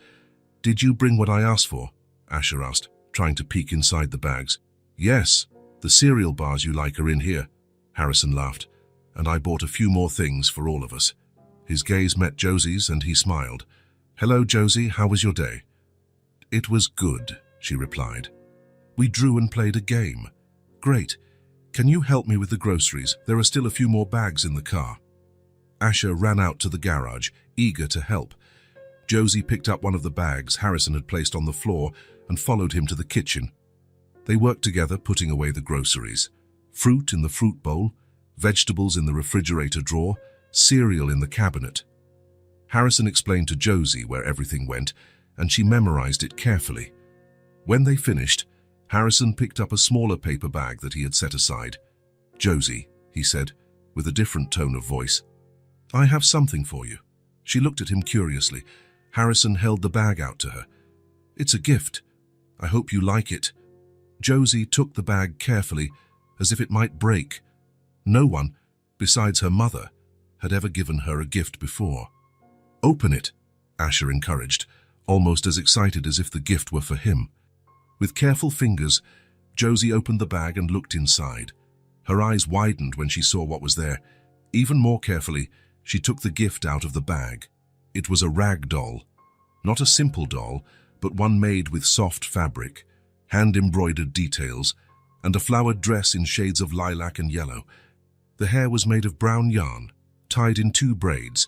"Did you bring what I asked for?" Asher asked, trying to peek inside the bags. "Yes, the cereal bars you like are in here," Harrison laughed, "and I bought a few more things for all of us." His gaze met Josie's and he smiled. "Hello, Josie, how was your day?" "It was good," she replied. "We drew and played a game." "Great. Can you help me with the groceries? There are still a few more bags in the car." Asher ran out to the garage, eager to help. Josie picked up one of the bags Harrison had placed on the floor and followed him to the kitchen. They worked together, putting away the groceries. Fruit in the fruit bowl, vegetables in the refrigerator drawer, cereal in the cabinet. Harrison explained to Josie where everything went, and she memorized it carefully. When they finished, Harrison picked up a smaller paper bag that he had set aside. "Josie," he said, with a different tone of voice, "I have something for you." She looked at him curiously. Harrison held the bag out to her. "It's a gift. I hope you like it." Josie took the bag carefully, as if it might break. No one, besides her mother, had ever given her a gift before. "Open it," Asher encouraged, almost as excited as if the gift were for him. With careful fingers, Josie opened the bag and looked inside. Her eyes widened when she saw what was there. Even more carefully, she took the gift out of the bag. It was a rag doll. Not a simple doll, but one made with soft fabric, hand-embroidered details, and a flowered dress in shades of lilac and yellow. The hair was made of brown yarn, tied in 2 braids,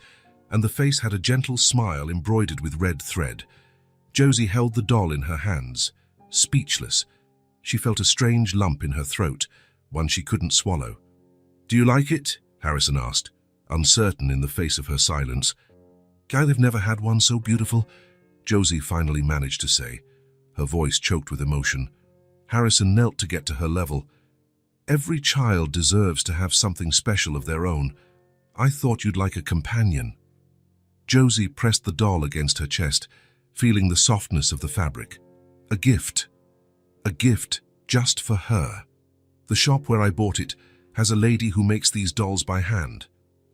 and the face had a gentle smile embroidered with red thread. Josie held the doll in her hands, speechless. She felt a strange lump in her throat, one she couldn't swallow. "Do you like it?" Harrison asked, uncertain in the face of her silence. "I've never had one so beautiful," Josie finally managed to say, her voice choked with emotion. Harrison knelt to get to her level. "Every child deserves to have something special of their own. I thought you'd like a companion." Josie pressed the doll against her chest, feeling the softness of the fabric. A gift. A gift just for her. "The shop where I bought it has a lady who makes these dolls by hand,"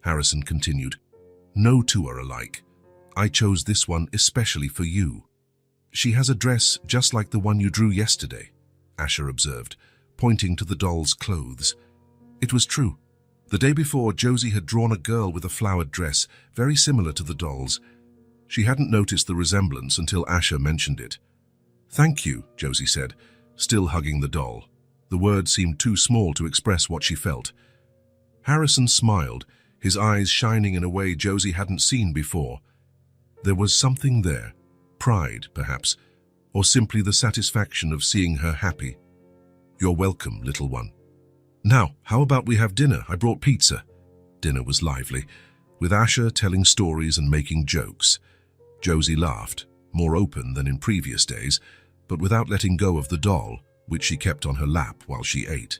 Harrison continued. "No two are alike. I chose this one especially for you." "She has a dress just like the one you drew yesterday," Asher observed, pointing to the doll's clothes. It was true. The day before, Josie had drawn a girl with a flowered dress, very similar to the doll's. She hadn't noticed the resemblance until Asher mentioned it. "Thank you," Josie said, still hugging the doll. The words seemed too small to express what she felt. Harrison smiled, his eyes shining in a way Josie hadn't seen before. There was something there, pride, perhaps, or simply the satisfaction of seeing her happy. "You're welcome, little one. Now, how about we have dinner? I brought pizza." Dinner was lively, with Asher telling stories and making jokes. Josie laughed, more open than in previous days, but without letting go of the doll, which she kept on her lap while she ate.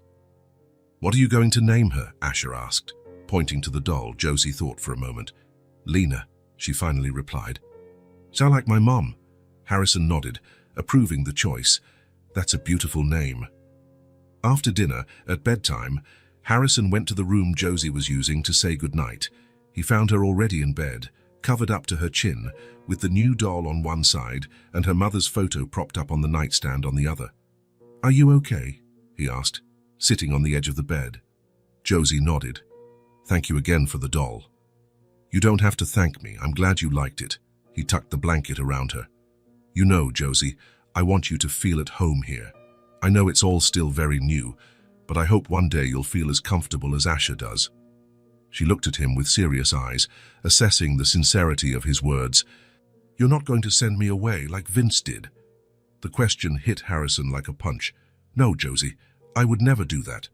"What are you going to name her?" Asher asked, pointing to the doll. Josie thought for a moment. "Lena," she finally replied. "Sound like my mom?" Harrison nodded, approving the choice. "That's a beautiful name." After dinner, at bedtime, Harrison went to the room Josie was using to say goodnight. He found her already in bed, covered up to her chin, with the new doll on one side and her mother's photo propped up on the nightstand on the other. "Are you okay?" he asked, sitting on the edge of the bed. Josie nodded. "Thank you again for the doll." "You don't have to thank me. I'm glad you liked it." He tucked the blanket around her. "You know, Josie, I want you to feel at home here. I know it's all still very new, but I hope one day you'll feel as comfortable as Asher does." She looked at him with serious eyes, assessing the sincerity of his words. "You're not going to send me away like Vince did?" The question hit Harrison like a punch. "No, Josie, I would never do that.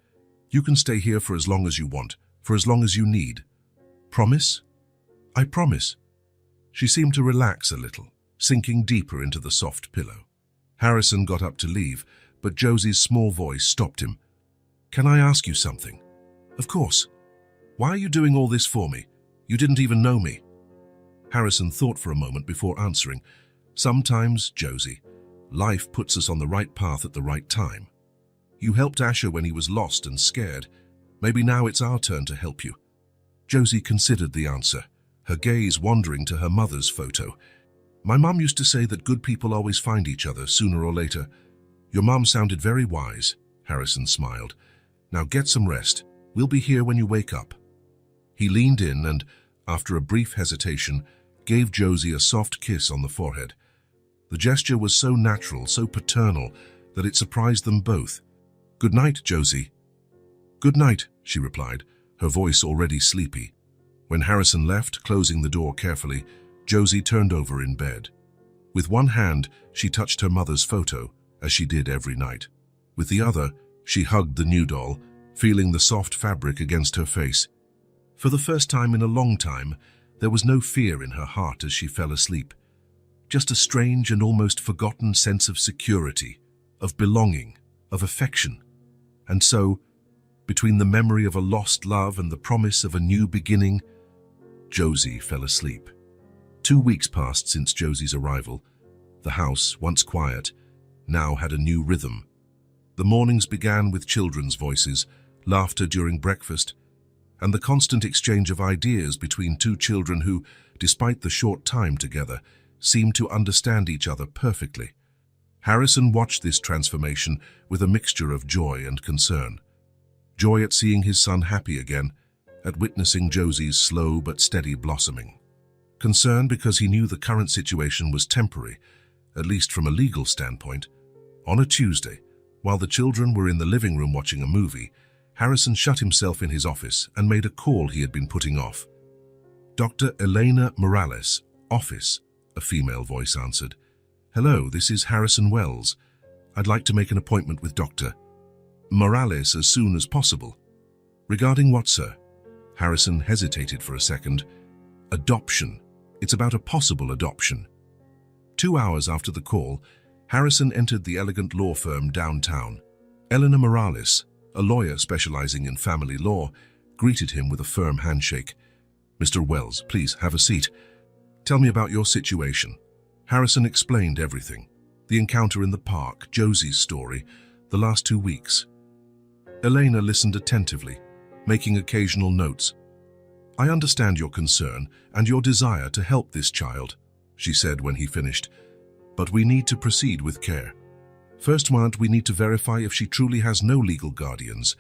You can stay here for as long as you want, for as long as you need." "Promise?" "I promise." She seemed to relax a little, sinking deeper into the soft pillow. Harrison got up to leave, but Josie's small voice stopped him. "Can I ask you something?" "Of course." "Why are you doing all this for me? You didn't even know me." Harrison thought for a moment before answering. "Sometimes, Josie, life puts us on the right path at the right time. You helped Asher when he was lost and scared. Maybe now it's our turn to help you." Josie considered the answer, her gaze wandering to her mother's photo. "My mom used to say that good people always find each other sooner or later." "Your mom sounded very wise," Harrison smiled. "Now get some rest. We'll be here when you wake up." He leaned in and, after a brief hesitation, gave Josie a soft kiss on the forehead. The gesture was so natural, so paternal, that it surprised them both. "Good night, Josie." "Good night," she replied, her voice already sleepy. When Harrison left, closing the door carefully, Josie turned over in bed. With one hand, she touched her mother's photo, as she did every night. With the other, she hugged the new doll, feeling the soft fabric against her face. For the first time in a long time, there was no fear in her heart as she fell asleep. Just a strange and almost forgotten sense of security, of belonging, of affection. And so, between the memory of a lost love and the promise of a new beginning, Josie fell asleep. 2 weeks passed since Josie's arrival. The house, once quiet, now had a new rhythm. The mornings began with children's voices, laughter during breakfast, and the constant exchange of ideas between two children who, despite the short time together, seemed to understand each other perfectly. Harrison watched this transformation with a mixture of joy and concern. Joy at seeing his son happy again, at witnessing Josie's slow but steady blossoming. Concern because he knew the current situation was temporary, at least from a legal standpoint. On a Tuesday, while the children were in the living room watching a movie, Harrison shut himself in his office and made a call he had been putting off. "Dr. Elena Morales, office," a female voice answered. "Hello, this is Harrison Wells. I'd like to make an appointment with Dr. Morales as soon as possible. Regarding what, sir? Harrison hesitated for a second. Adoption. It's about a possible adoption. 2 hours after the call, Harrison entered the elegant law firm downtown. Eleanor Morales, a lawyer specializing in family law, greeted him with a firm handshake. Mr. Wells, please have a seat. Tell me about your situation. Harrison explained everything. The encounter in the park, Josie's story, the last 2 weeks. Elena listened attentively, making occasional notes. I understand your concern and your desire to help this child, she said when he finished, but we need to proceed with care. First, we need to verify if she truly has no legal guardians.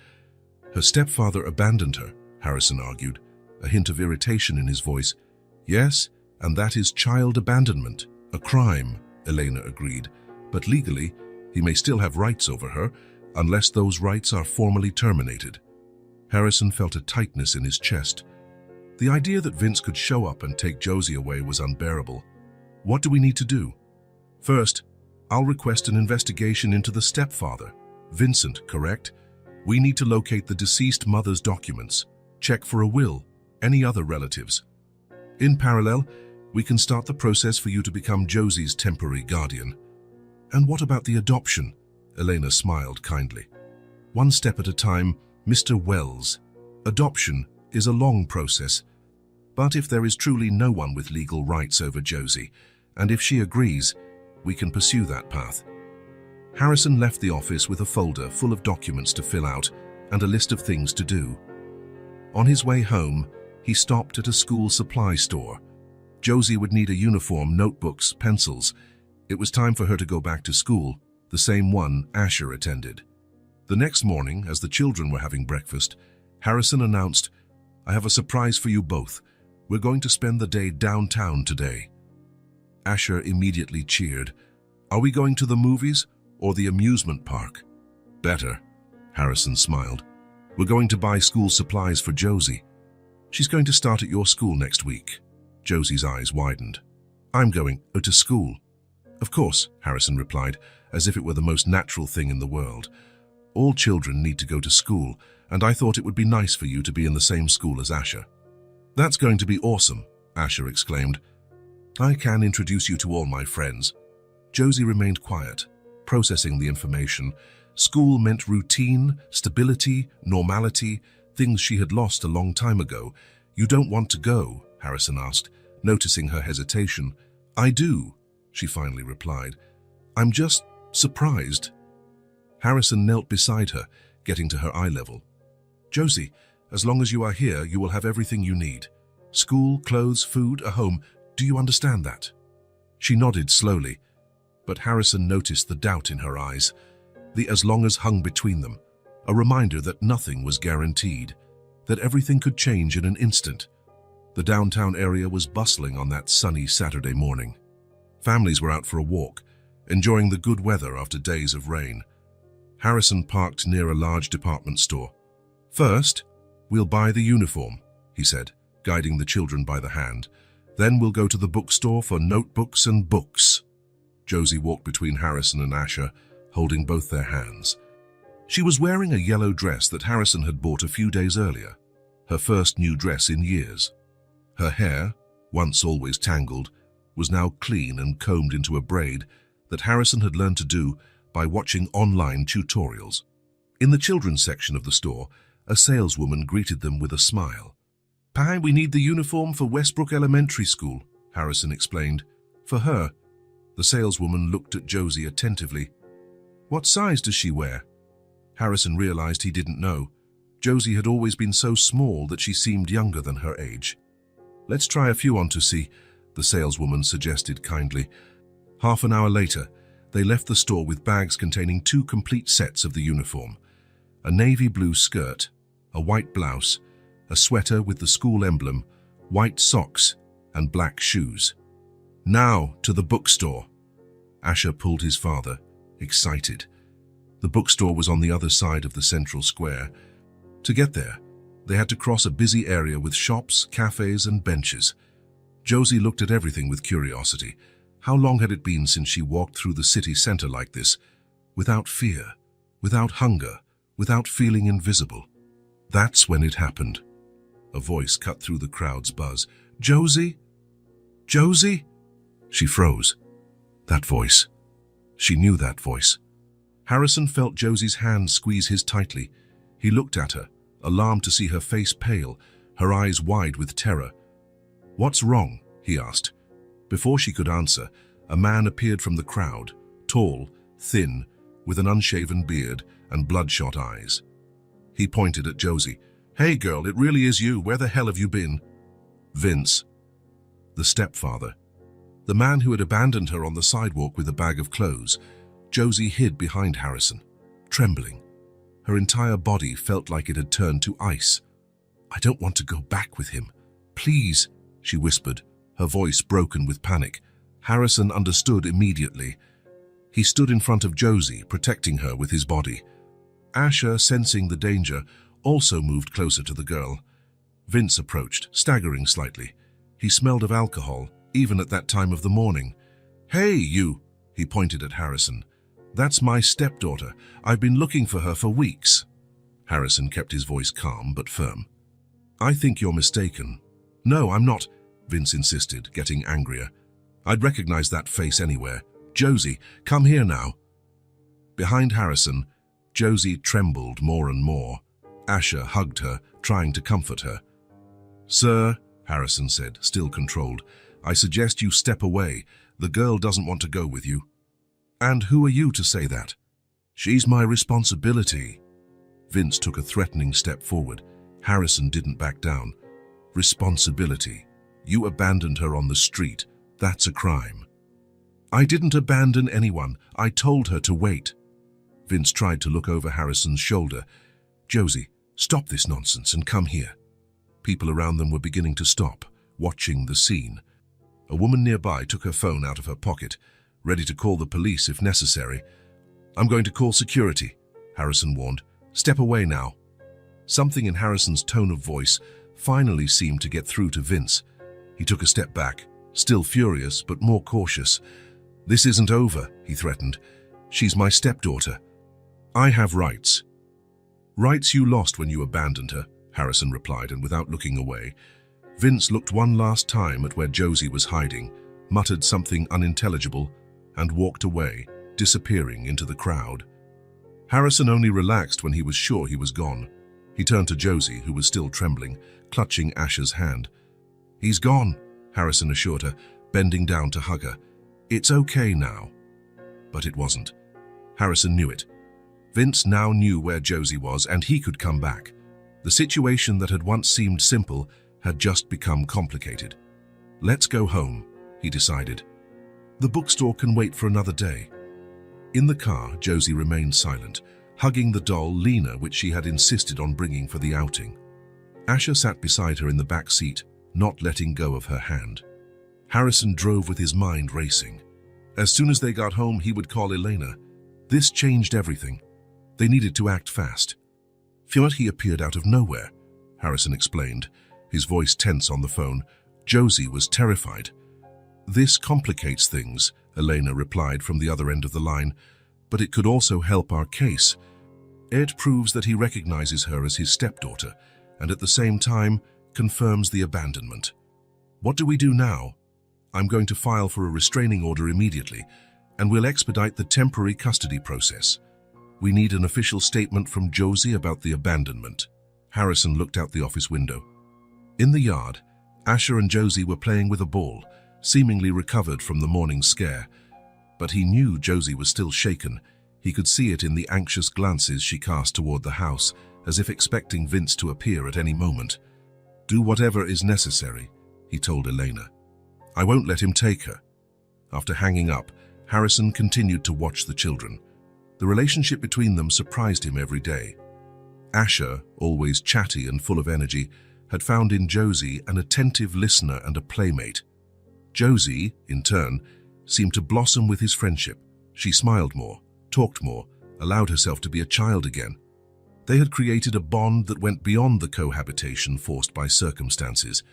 Her stepfather abandoned her, Harrison argued, a hint of irritation in his voice. Yes, and that is child abandonment, a crime, Elena agreed, but legally, he may still have rights over her, unless those rights are formally terminated. Harrison felt a tightness in his chest. The idea that Vince could show up and take Josie away was unbearable. What do we need to do? First, I'll request an investigation into the stepfather. Vincent, correct? We need to locate the deceased mother's documents, check for a will, any other relatives. In parallel, we can start the process for you to become Josie's temporary guardian. And what about the adoption? Elena smiled kindly. One step at a time, Mr. Wells. Adoption is a long process. But if there is truly no one with legal rights over Josie, and if she agrees, we can pursue that path. Harrison left the office with a folder full of documents to fill out and a list of things to do. On his way home, he stopped at a school supply store. Josie would need a uniform, notebooks, pencils. It was time for her to go back to school, the same one Asher attended. The next morning, as the children were having breakfast, Harrison announced, I have a surprise for you both. We're going to spend the day downtown today. Asher immediately cheered. Are we going to the movies or the amusement park? Better, Harrison smiled. We're going to buy school supplies for Josie. She's going to start at your school next week. Josie's eyes widened. I'm going to school. Of course, Harrison replied, as if it were the most natural thing in the world. All children need to go to school, and I thought it would be nice for you to be in the same school as Asher. That's going to be awesome, Asher exclaimed. I can introduce you to all my friends. Josie remained quiet, processing the information. School meant routine, stability, normality, things she had lost a long time ago. You don't want to go? Harrison asked, noticing her hesitation. I do, she finally replied. I'm just surprised. Harrison knelt beside her, getting to her eye level. Josie, as long as you are here, you will have everything you need. School, clothes, food, a home. Do you understand that? She nodded slowly, but Harrison noticed the doubt in her eyes. The as long as hung between them, a reminder that nothing was guaranteed, that everything could change in an instant. The downtown area was bustling on that sunny Saturday morning. Families were out for a walk, enjoying the good weather after days of rain. Harrison parked near a large department store. First, we'll buy the uniform, he said, guiding the children by the hand. Then we'll go to the bookstore for notebooks and books. Josie walked between Harrison and Asher, holding both their hands. She was wearing a yellow dress that Harrison had bought a few days earlier, her first new dress in years. Her hair, once always tangled, was now clean and combed into a braid that Harrison had learned to do by watching online tutorials. In the children's section of the store, a saleswoman greeted them with a smile. Pi, we need the uniform for Westbrook Elementary School, Harrison explained. For her. The saleswoman looked at Josie attentively. What size does she wear? Harrison realized he didn't know. Josie had always been so small that she seemed younger than her age. Let's try a few on to see, the saleswoman suggested kindly. Half an hour later, they left the store with bags containing 2 complete sets of the uniform. A navy blue skirt, a white blouse, a sweater with the school emblem, white socks, and black shoes. Now to the bookstore. Asher pulled his father, excited. The bookstore was on the other side of the central square. To get there, they had to cross a busy area with shops, cafes, and benches. Josie looked at everything with curiosity. How long had it been since she walked through the city center like this? without fear, without hunger, without feeling invisible. That's when it happened. A voice cut through the crowd's buzz. "Josie? Josie?" She froze. That voice. She knew that voice. Harrison felt Josie's hand squeeze his tightly. He looked at her, alarmed to see her face pale, her eyes wide with terror. "What's wrong?" he asked. Before she could answer, a man appeared from the crowd, tall, thin, with an unshaven beard and bloodshot eyes. He pointed at Josie. "Hey girl, it really is you. Where the hell have you been?" Vince. The stepfather. The man who had abandoned her on the sidewalk with a bag of clothes. Josie hid behind Harrison, trembling. Her entire body felt like it had turned to ice. "I don't want to go back with him. Please," she whispered, her voice broken with panic. Harrison understood immediately. He stood in front of Josie, protecting her with his body. Asher, sensing the danger, also moved closer to the girl. Vince approached, staggering slightly. He smelled of alcohol, even at that time of the morning. "Hey, you!" he pointed at Harrison. "That's my stepdaughter. I've been looking for her for weeks." Harrison kept his voice calm but firm. "I think you're mistaken." "No, I'm not," Vince insisted, getting angrier. "I'd recognize that face anywhere. Josie, come here now." Behind Harrison, Josie trembled more and more. Asher hugged her, trying to comfort her. "Sir," Harrison said, still controlled, "I suggest you step away. The girl doesn't want to go with you." "And who are you to say that?" "She's my responsibility." Vince took a threatening step forward. Harrison didn't back down. "Responsibility. You abandoned her on the street. That's a crime." "I didn't abandon anyone. I told her to wait." Vince tried to look over Harrison's shoulder. "Josie, stop this nonsense and come here." People around them were beginning to stop, watching the scene. A woman nearby took her phone out of her pocket, ready to call the police if necessary. "I'm going to call security," Harrison warned. "Step away now." Something in Harrison's tone of voice finally seemed to get through to Vince. He took a step back, still furious but more cautious. "This isn't over," he threatened. "She's my stepdaughter. I have rights." "Rights you lost when you abandoned her," Harrison replied, and without looking away. Vince looked one last time at where Josie was hiding, muttered something unintelligible, and walked away, disappearing into the crowd. Harrison only relaxed when he was sure he was gone. He turned to Josie, who was still trembling, clutching Asher's hand. "He's gone," Harrison assured her, bending down to hug her. "It's okay now." But it wasn't. Harrison knew it. Vince now knew where Josie was, and he could come back. The situation that had once seemed simple had just become complicated. "Let's go home," he decided. "The bookstore can wait for another day." In the car, Josie remained silent, hugging the doll Lena, which she had insisted on bringing for the outing. Asher sat beside her in the back seat, not letting go of her hand. Harrison drove with his mind racing. As soon as they got home, he would call Elena. This changed everything. They needed to act fast. Fjorty appeared out of nowhere, Harrison explained, his voice tense on the phone. Josie was terrified. "This complicates things," Elena replied from the other end of the line, "but it could also help our case. It proves that he recognizes her as his stepdaughter, and at the same time confirms the abandonment. What do we do now? I'm going to file for a restraining order immediately, and we'll expedite the temporary custody process. We need an official statement from Josie about the abandonment." Harrison looked out the office window. In the yard, Asher and Josie were playing with a ball, seemingly recovered from the morning scare. But he knew Josie was still shaken. He could see it in the anxious glances she cast toward the house, as if expecting Vince to appear at any moment. "Do whatever is necessary," he told Elena. "I won't let him take her." After hanging up, Harrison continued to watch the children. The relationship between them surprised him every day. Asher, always chatty and full of energy, had found in Josie an attentive listener and a playmate. Josie, in turn, seemed to blossom with his friendship. She smiled more, talked more, allowed herself to be a child again. They had created a bond that went beyond the cohabitation forced by circumstances.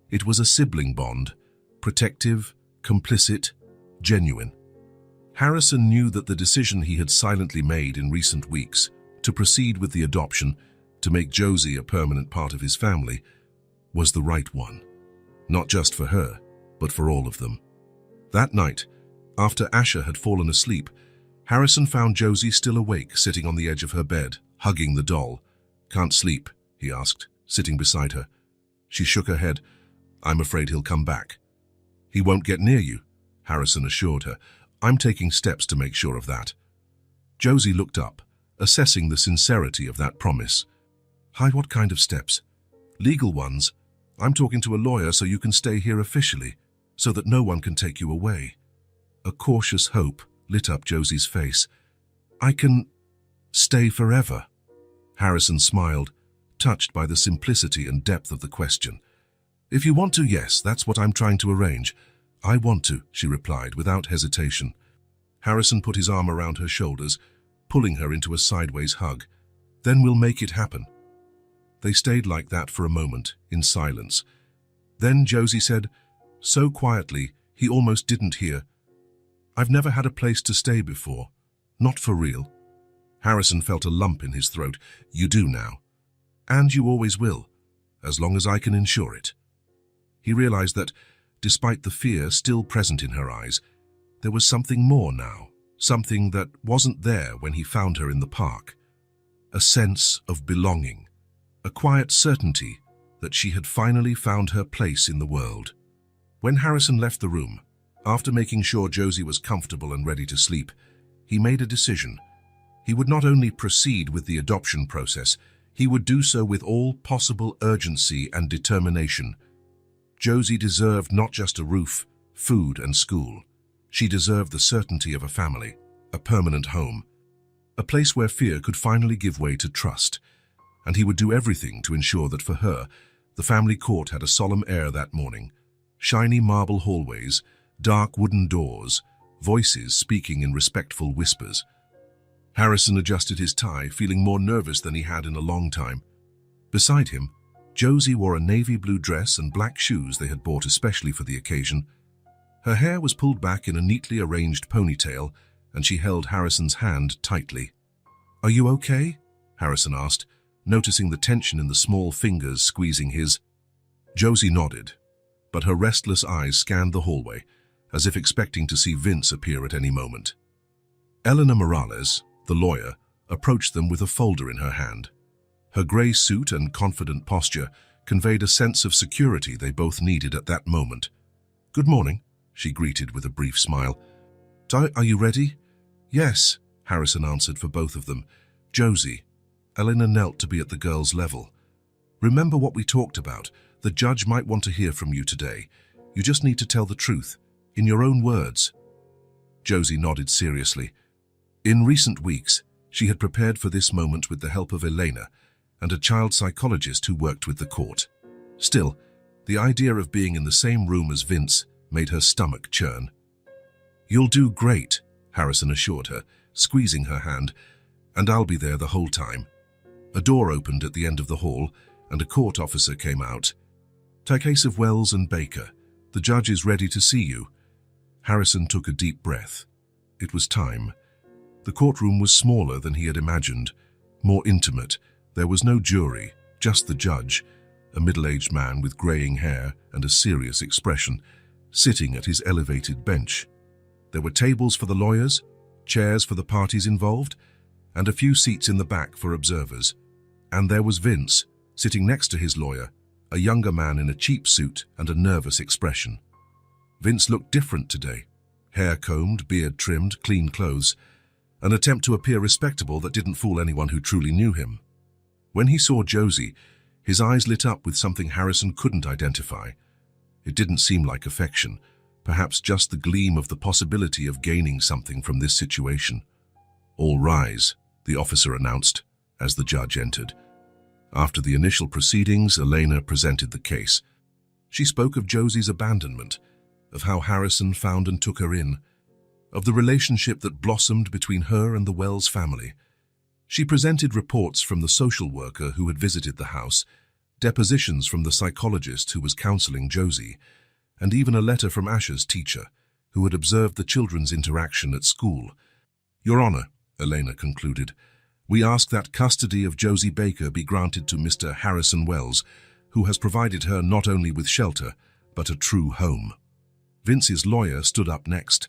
It was a sibling bond, protective, complicit, genuine. Harrison knew that the decision he had silently made in recent weeks to proceed with the adoption, to make Josie a permanent part of his family, was the right one. Not just for her, but for all of them. That night, after Asher had fallen asleep, Harrison found Josie still awake, sitting on the edge of her bed, hugging the doll. "Can't sleep?" he asked, sitting beside her. She shook her head. "I'm afraid he'll come back." "He won't get near you," Harrison assured her. "I'm taking steps to make sure of that." Josie looked up, assessing the sincerity of that promise. "Hi, what kind of steps?" "Legal ones. I'm talking to a lawyer so you can stay here officially, so that no one can take you away." A cautious hope lit up Josie's face. "I can stay forever?" Harrison smiled, touched by the simplicity and depth of the question. "If you want to, yes, that's what I'm trying to arrange." "I want to," she replied without hesitation. Harrison put his arm around her shoulders, pulling her into a sideways hug. "Then we'll make it happen." They stayed like that for a moment, in silence. Then Josie said, so quietly he almost didn't hear, "I've never had a place to stay before. Not for real." Harrison felt a lump in his throat. "You do now. And you always will, as long as I can ensure it." He realized that, despite the fear still present in her eyes, there was something more now, something that wasn't there when he found her in the park. A sense of belonging, a quiet certainty that she had finally found her place in the world. When Harrison left the room, after making sure Josie was comfortable and ready to sleep, he made a decision. He would not only proceed with the adoption process, he would do so with all possible urgency and determination. Josie deserved not just a roof, food, and school. She deserved the certainty of a family, a permanent home, a place where fear could finally give way to trust. And he would do everything to ensure that for her, the family court had a solemn air that morning. Shiny marble hallways, dark wooden doors, voices speaking in respectful whispers. Harrison adjusted his tie, feeling more nervous than he had in a long time. Beside him, Josie wore a navy blue dress and black shoes they had bought especially for the occasion. Her hair was pulled back in a neatly arranged ponytail, and she held Harrison's hand tightly. "Are you okay?" Harrison asked, noticing the tension in the small fingers squeezing his. Josie nodded, but her restless eyes scanned the hallway, as if expecting to see Vince appear at any moment. Eleanor Morales, the lawyer, approached them with a folder in her hand. Her grey suit and confident posture conveyed a sense of security they both needed at that moment. "Good morning," she greeted with a brief smile. "Are you ready?" "Yes," Harrison answered for both of them. "Josie." Eleanor knelt to be at the girl's level. "Remember what we talked about. The judge might want to hear from you today. You just need to tell the truth, in your own words." Josie nodded seriously. In recent weeks, she had prepared for this moment with the help of Elena and a child psychologist who worked with the court. Still, the idea of being in the same room as Vince made her stomach churn. "You'll do great," Harrison assured her, squeezing her hand, "and I'll be there the whole time." A door opened at the end of the hall, and a court officer came out. "Case of Wells and Baker. The judge is ready to see you." Harrison took a deep breath. It was time. The courtroom was smaller than he had imagined, more intimate. There was no jury, just the judge, a middle-aged man with graying hair and a serious expression, sitting at his elevated bench. There were tables for the lawyers, chairs for the parties involved, and a few seats in the back for observers. And there was Vince, sitting next to his lawyer, a younger man in a cheap suit and a nervous expression. Vince looked different today. Hair combed, beard trimmed, clean clothes. An attempt to appear respectable that didn't fool anyone who truly knew him. When he saw Josie, his eyes lit up with something Harrison couldn't identify. It didn't seem like affection, perhaps just the gleam of the possibility of gaining something from this situation. "All rise," the officer announced as the judge entered. After the initial proceedings, Elena presented the case. She spoke of Josie's abandonment, of how Harrison found and took her in, of the relationship that blossomed between her and the Wells family. She presented reports from the social worker who had visited the house, depositions from the psychologist who was counseling Josie, and even a letter from Asher's teacher, who had observed the children's interaction at school. "Your Honor," Elena concluded, "we ask that custody of Josie Baker be granted to Mr. Harrison Wells, who has provided her not only with shelter, but a true home." Vince's lawyer stood up next.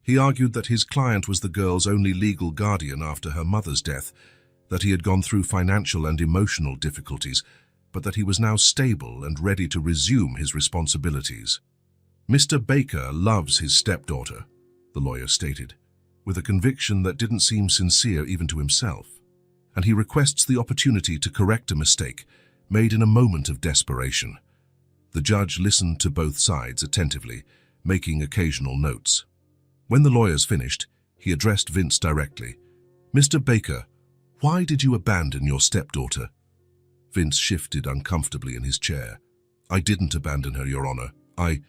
He argued that his client was the girl's only legal guardian after her mother's death, that he had gone through financial and emotional difficulties, but that he was now stable and ready to resume his responsibilities. "Mr. Baker loves his stepdaughter," the lawyer stated, with a conviction that didn't seem sincere even to himself, "and he requests the opportunity to correct a mistake made in a moment of desperation." The judge listened to both sides attentively, making occasional notes. When the lawyers finished, he addressed Vince directly. "Mr. Baker, why did you abandon your stepdaughter?" Vince shifted uncomfortably in his chair. "I didn't abandon her, Your Honor. I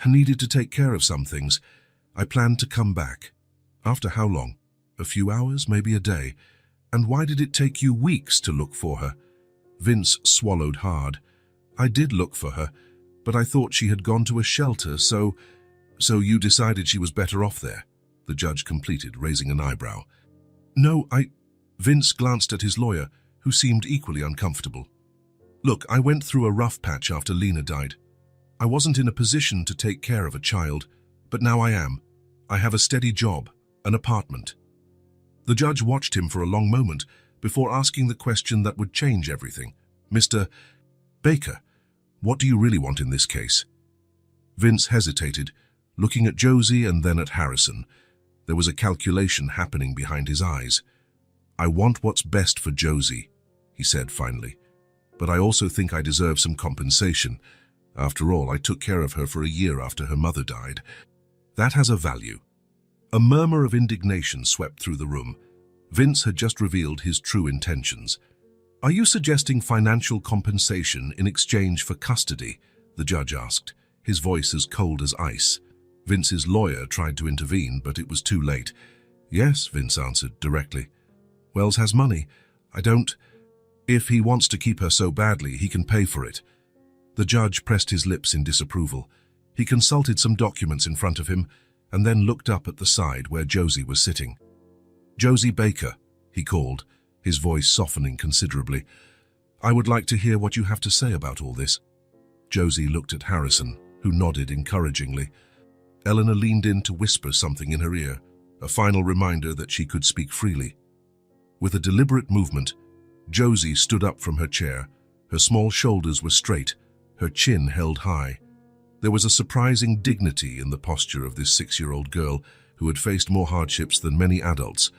needed to take care of some things. I planned to come back." "After how long? A few hours, maybe a day? And why did it take you weeks to look for her?" Vince swallowed hard. "I did look for her, but I thought she had gone to a shelter, so you decided she was better off there," the judge completed, raising an eyebrow. "No, Vince glanced at his lawyer, who seemed equally uncomfortable. "Look, I went through a rough patch after Lena died. I wasn't in a position to take care of a child, but now I am. I have a steady job, an apartment." The judge watched him for a long moment before asking the question that would change everything. "Mr. Baker, what do you really want in this case?" Vince hesitated, looking at Josie and then at Harrison. There was a calculation happening behind his eyes. "I want what's best for Josie," he said finally, "but I also think I deserve some compensation. After all, I took care of her for a year after her mother died. That has a value." A murmur of indignation swept through the room. Vince had just revealed his true intentions. "Are you suggesting financial compensation in exchange for custody?" the judge asked, his voice as cold as ice. Vince's lawyer tried to intervene, but it was too late. "Yes," Vince answered directly. "Wells has money. If he wants to keep her so badly, he can pay for it." The judge pressed his lips in disapproval. He consulted some documents in front of him and then looked up at the side where Josie was sitting. "Josie Baker," he called, his voice softening considerably. "I would like to hear what you have to say about all this." Josie looked at Harrison, who nodded encouragingly. Eleanor leaned in to whisper something in her ear, a final reminder that she could speak freely. With a deliberate movement, Josie stood up from her chair. Her small shoulders were straight, her chin held high. There was a surprising dignity in the posture of this 6-year-old girl who had faced more hardships than many adults.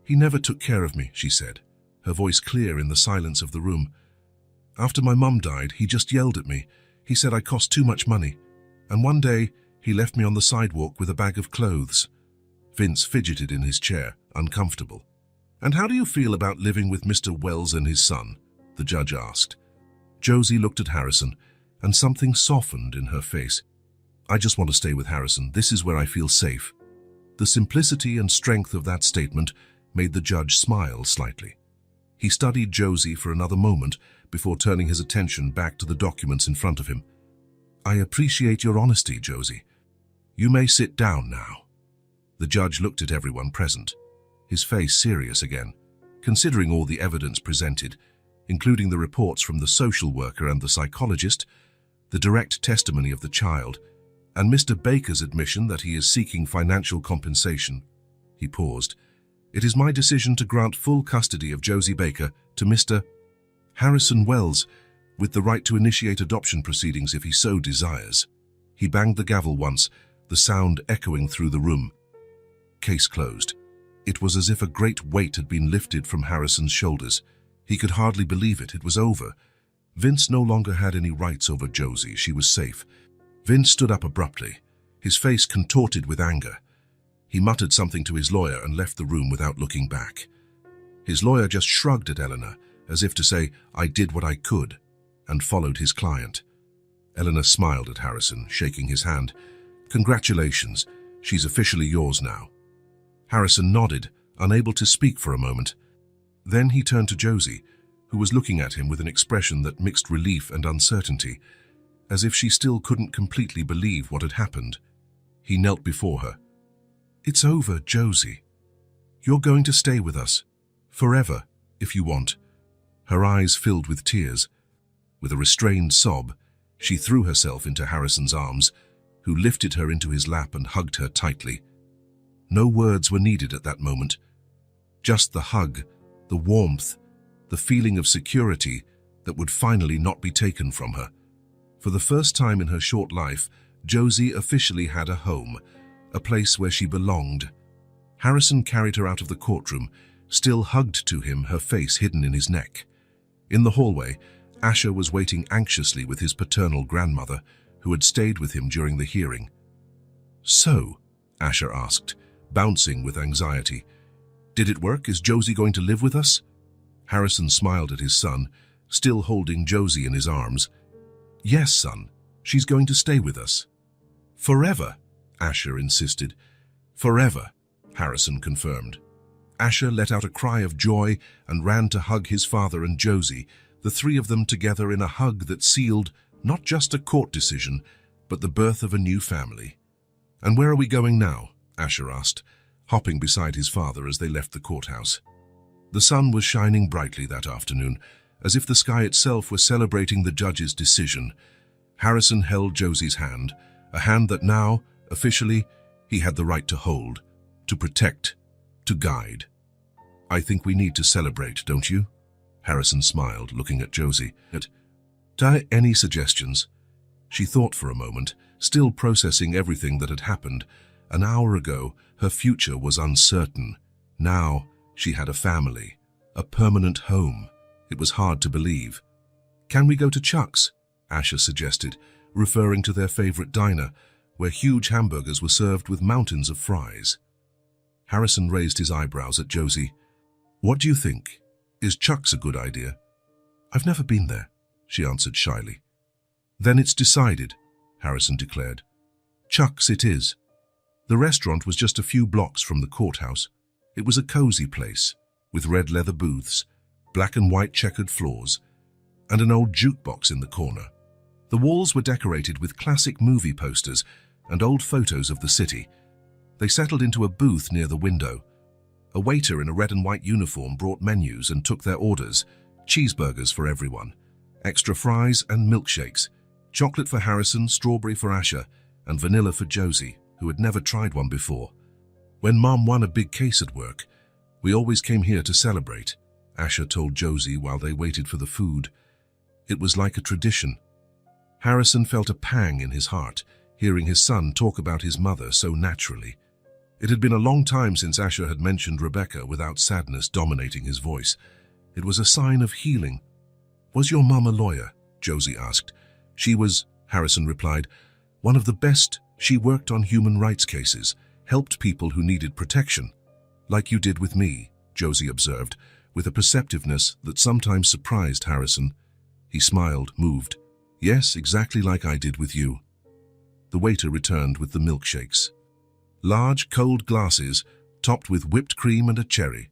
"He never took care of me," she said, her voice clear in the silence of the room. "After my mum died, he just yelled at me. He said I cost too much money. And one day, he left me on the sidewalk with a bag of clothes." Vince fidgeted in his chair, uncomfortable. "And how do you feel about living with Mr. Wells and his son?" the judge asked. Josie looked at Harrison, and something softened in her face. "I just want to stay with Harrison. This is where I feel safe." The simplicity and strength of that statement made the judge smile slightly. He studied Josie for another moment before turning his attention back to the documents in front of him. "I appreciate your honesty, Josie. You may sit down now." The judge looked at everyone present, his face serious again. Considering all the evidence presented, including the reports from the social worker and the psychologist, the direct testimony of the child, and Mr. Baker's admission that he is seeking financial compensation, he paused. "It is my decision to grant full custody of Josie Baker to Mr. Harrison Wells, with the right to initiate adoption proceedings if he so desires." He banged the gavel once, the sound echoing through the room. Case closed. It was as if a great weight had been lifted from Harrison's shoulders. He could hardly believe it. It was over. Vince no longer had any rights over Josie. She was safe. Vince stood up abruptly, his face contorted with anger. He muttered something to his lawyer and left the room without looking back. His lawyer just shrugged at Eleanor, as if to say, "I did what I could," and followed his client. Eleanor smiled at Harrison, shaking his hand. "Congratulations, she's officially yours now." Harrison nodded, unable to speak for a moment. Then he turned to Josie, who was looking at him with an expression that mixed relief and uncertainty, as if she still couldn't completely believe what had happened. He knelt before her. "It's over, Josie. You're going to stay with us. Forever, if you want." Her eyes filled with tears. With a restrained sob, she threw herself into Harrison's arms, who lifted her into his lap and hugged her tightly. No words were needed at that moment. Just the hug, the warmth, the feeling of security that would finally not be taken from her. For the first time in her short life, Josie officially had a home, a place where she belonged. Harrison carried her out of the courtroom, still hugged to him, her face hidden in his neck. In the hallway, Asher was waiting anxiously with his paternal grandmother, who had stayed with him during the hearing. "So," Asher asked, bouncing with anxiety, "did it work? Is Josie going to live with us?" Harrison smiled at his son, still holding Josie in his arms. "Yes, son. She's going to stay with us." "Forever," Asher insisted. "Forever," Harrison confirmed. Asher let out a cry of joy and ran to hug his father and Josie, the three of them together in a hug that sealed not just a court decision, but the birth of a new family. "And where are we going now?" Asher asked, hopping beside his father as they left the courthouse. The sun was shining brightly that afternoon, as if the sky itself were celebrating the judge's decision. Harrison held Josie's hand, a hand that now, officially, he had the right to hold, to protect, to guide. "I think we need to celebrate, don't you?" Harrison smiled, looking at Josie. "Any suggestions?" She thought for a moment, still processing everything that had happened. An hour ago, her future was uncertain. Now, she had a family, a permanent home. It was hard to believe. "Can we go to Chuck's?" Asher suggested, referring to their favorite diner, where huge hamburgers were served with mountains of fries. Harrison raised his eyebrows at Josie. "What do you think? Is Chuck's a good idea?" "I've never been there," she answered shyly. "Then it's decided," Harrison declared. "Chuck's it is." The restaurant was just a few blocks from the courthouse. It was a cozy place, with red leather booths, black and white checkered floors, and an old jukebox in the corner. The walls were decorated with classic movie posters and old photos of the city. They settled into a booth near the window. A waiter in a red and white uniform brought menus and took their orders: cheeseburgers for everyone, extra fries and milkshakes, chocolate for Harrison, strawberry for Asher, and vanilla for Josie, who had never tried one before. "When Mom won a big case at work, we always came here to celebrate," Asher told Josie while they waited for the food. It was like a tradition. Harrison felt a pang in his heart, hearing his son talk about his mother so naturally. It had been a long time since Asher had mentioned Rebecca without sadness dominating his voice. It was a sign of healing. "Was your mom a lawyer?" Josie asked. "She was," Harrison replied. "One of the best. She worked on human rights cases, helped people who needed protection. Like you did with me," Josie observed, with a perceptiveness that sometimes surprised Harrison. He smiled, moved. "Yes, exactly like I did with you." The waiter returned with the milkshakes. Large, cold glasses, topped with whipped cream and a cherry.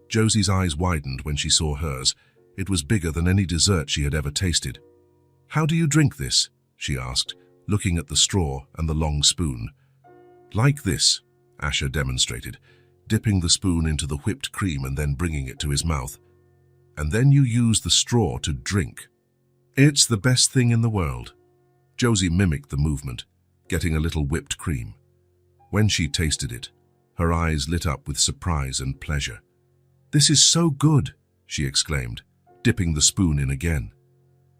Josie's eyes widened when she saw hers. It was bigger than any dessert she had ever tasted. "How do you drink this?" she asked, looking at the straw and the long spoon. "Like this," Asher demonstrated, dipping the spoon into the whipped cream and then bringing it to his mouth. "And then you use the straw to drink. It's the best thing in the world." Josie mimicked the movement, getting a little whipped cream. When she tasted it, her eyes lit up with surprise and pleasure. "This is so good," she exclaimed, dipping the spoon in again.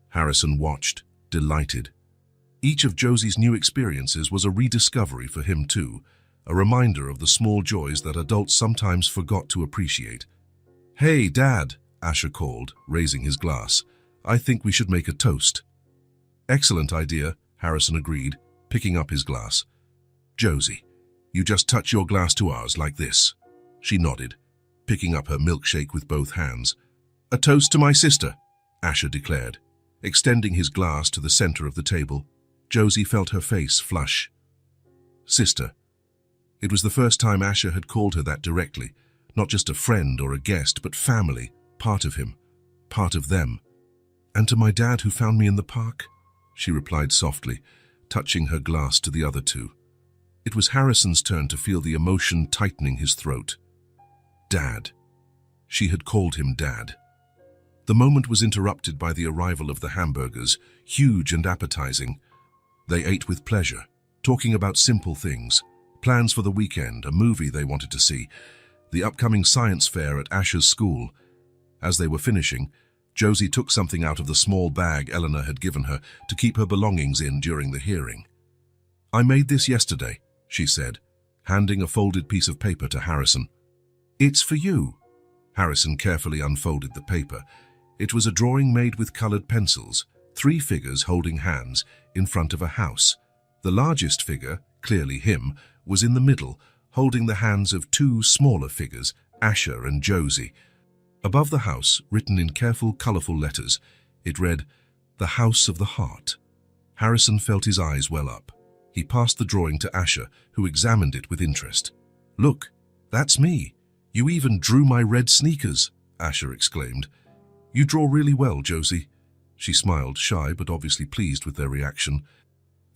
Harrison watched, delighted. Each of Josie's new experiences was a rediscovery for him too, a reminder of the small joys that adults sometimes forgot to appreciate. "Hey, Dad," Asher called, raising his glass. "I think we should make a toast." "Excellent idea," Harrison agreed, picking up his glass. "Josie, you just touch your glass to ours like this." She nodded, picking up her milkshake with both hands. "A toast to my sister," Asher declared, extending his glass to the center of the table. Josie felt her face flush. Sister. It was the first time Asher had called her that directly, not just a friend or a guest, but family, part of him, part of them. "And to my dad who found me in the park," she replied softly, touching her glass to the other two. It was Harrison's turn to feel the emotion tightening his throat. Dad. She had called him Dad. The moment was interrupted by the arrival of the hamburgers, huge and appetizing. They ate with pleasure, talking about simple things, plans for the weekend, a movie they wanted to see, the upcoming science fair at Asher's school. As they were finishing, Josie took something out of the small bag Eleanor had given her to keep her belongings in during the hearing. "I made this yesterday," she said, handing a folded piece of paper to Harrison. "It's for you." Harrison carefully unfolded the paper. It was a drawing made with colored pencils, 3 figures holding hands in front of a house. The largest figure, clearly him, was in the middle, holding the hands of 2 smaller figures, Asher and Josie. Above the house, written in careful, colorful letters, it read, "The House of the Heart." Harrison felt his eyes well up. He passed the drawing to Asher, who examined it with interest. "Look, that's me. You even drew my red sneakers," Asher exclaimed. "You draw really well, Josie." She smiled, shy but obviously pleased with their reaction.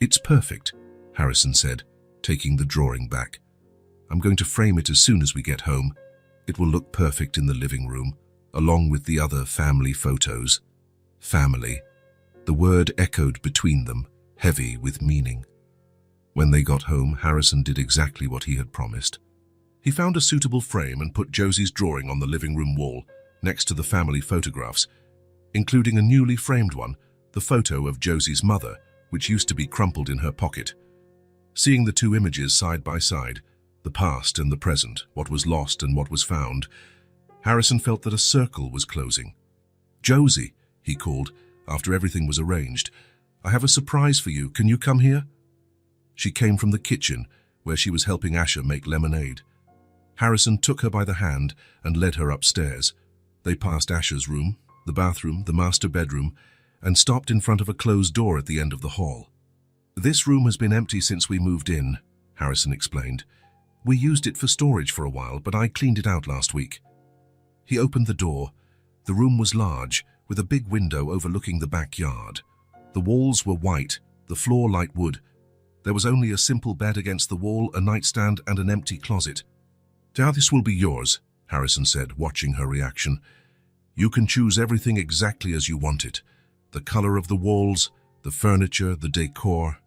"It's perfect," Harrison said, taking the drawing back. "I'm going to frame it as soon as we get home. It will look perfect in the living room, along with the other family photos." Family. The word echoed between them, heavy with meaning. When they got home, Harrison did exactly what he had promised. He found a suitable frame and put Josie's drawing on the living room wall, next to the family photographs, including a newly framed one, the photo of Josie's mother, which used to be crumpled in her pocket. Seeing the 2 images side by side, the past and the present, what was lost and what was found, Harrison felt that a circle was closing. "Josie," he called, after everything was arranged, "I have a surprise for you. Can you come here?" She came from the kitchen, where she was helping Asher make lemonade. Harrison took her by the hand and led her upstairs. They passed Asher's room, the bathroom, the master bedroom, and stopped in front of a closed door at the end of the hall. "This room has been empty since we moved in," Harrison explained. "We used it for storage for a while, but I cleaned it out last week." He opened the door. The room was large, with a big window overlooking the backyard. The walls were white, the floor light wood. There was only a simple bed against the wall, a nightstand, and an empty closet. "Now this will be yours," Harrison said, watching her reaction. "You can choose everything exactly as you want it. The color of the walls, the furniture, the decor,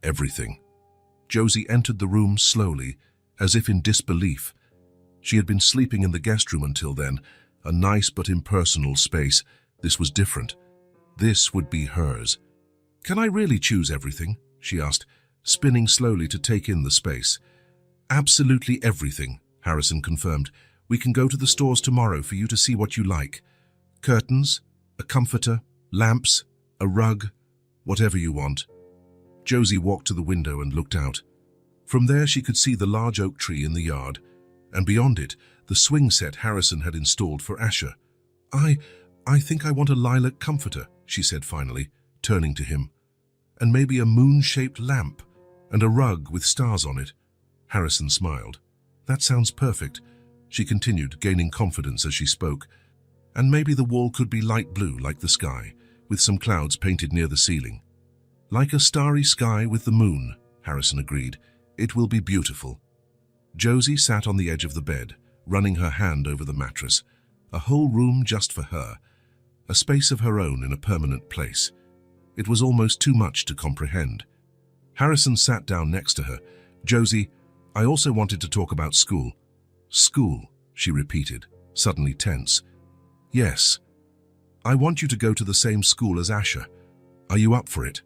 everything." Josie entered the room slowly, as if in disbelief. She had been sleeping in the guest room until then, a nice but impersonal space. This was different. This would be hers. "Can I really choose everything?" she asked, spinning slowly to take in the space. "Absolutely everything," Harrison confirmed. "We can go to the stores tomorrow for you to see what you like. Curtains, a comforter, lamps, a rug, whatever you want." Josie walked to the window and looked out. From there she could see the large oak tree in the yard, and beyond it, the swing set Harrison had installed for Asher. I think I want a lilac comforter," she said finally, turning to him. "And maybe a moon-shaped lamp, and a rug with stars on it." Harrison smiled. "That sounds perfect," she continued, gaining confidence as she spoke. "And maybe the wall could be light blue like the sky, with some clouds painted near the ceiling." "Like a starry sky with the moon," Harrison agreed. "It will be beautiful." Josie sat on the edge of the bed, running her hand over the mattress. A whole room just for her, a space of her own in a permanent place. It was almost too much to comprehend. Harrison sat down next to her. "Josie, I also wanted to talk about school." "School," she repeated, suddenly tense. "Yes. I want you to go to the same school as Asher. Are you up for it?"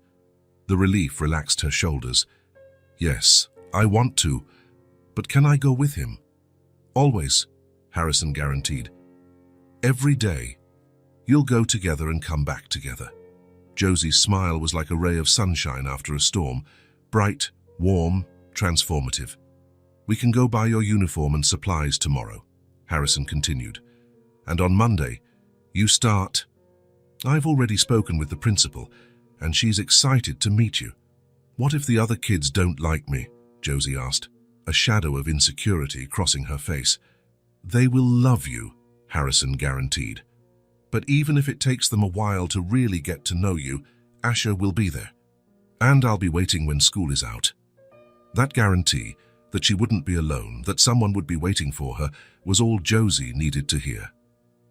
The relief relaxed her shoulders. "Yes, I want to, but can I go with him?" "Always," Harrison guaranteed. "Every day. You'll go together and come back together." Josie's smile was like a ray of sunshine after a storm, bright, warm, transformative. "We can go buy your uniform and supplies tomorrow," Harrison continued. "And on Monday, you start." "I've already spoken with the principal, and she's excited to meet you." "What if the other kids don't like me?" Josie asked, a shadow of insecurity crossing her face. "They will love you," Harrison guaranteed. "But even if it takes them a while to really get to know you, Asher will be there. And I'll be waiting when school is out." That guarantee that she wouldn't be alone, that someone would be waiting for her, was all Josie needed to hear.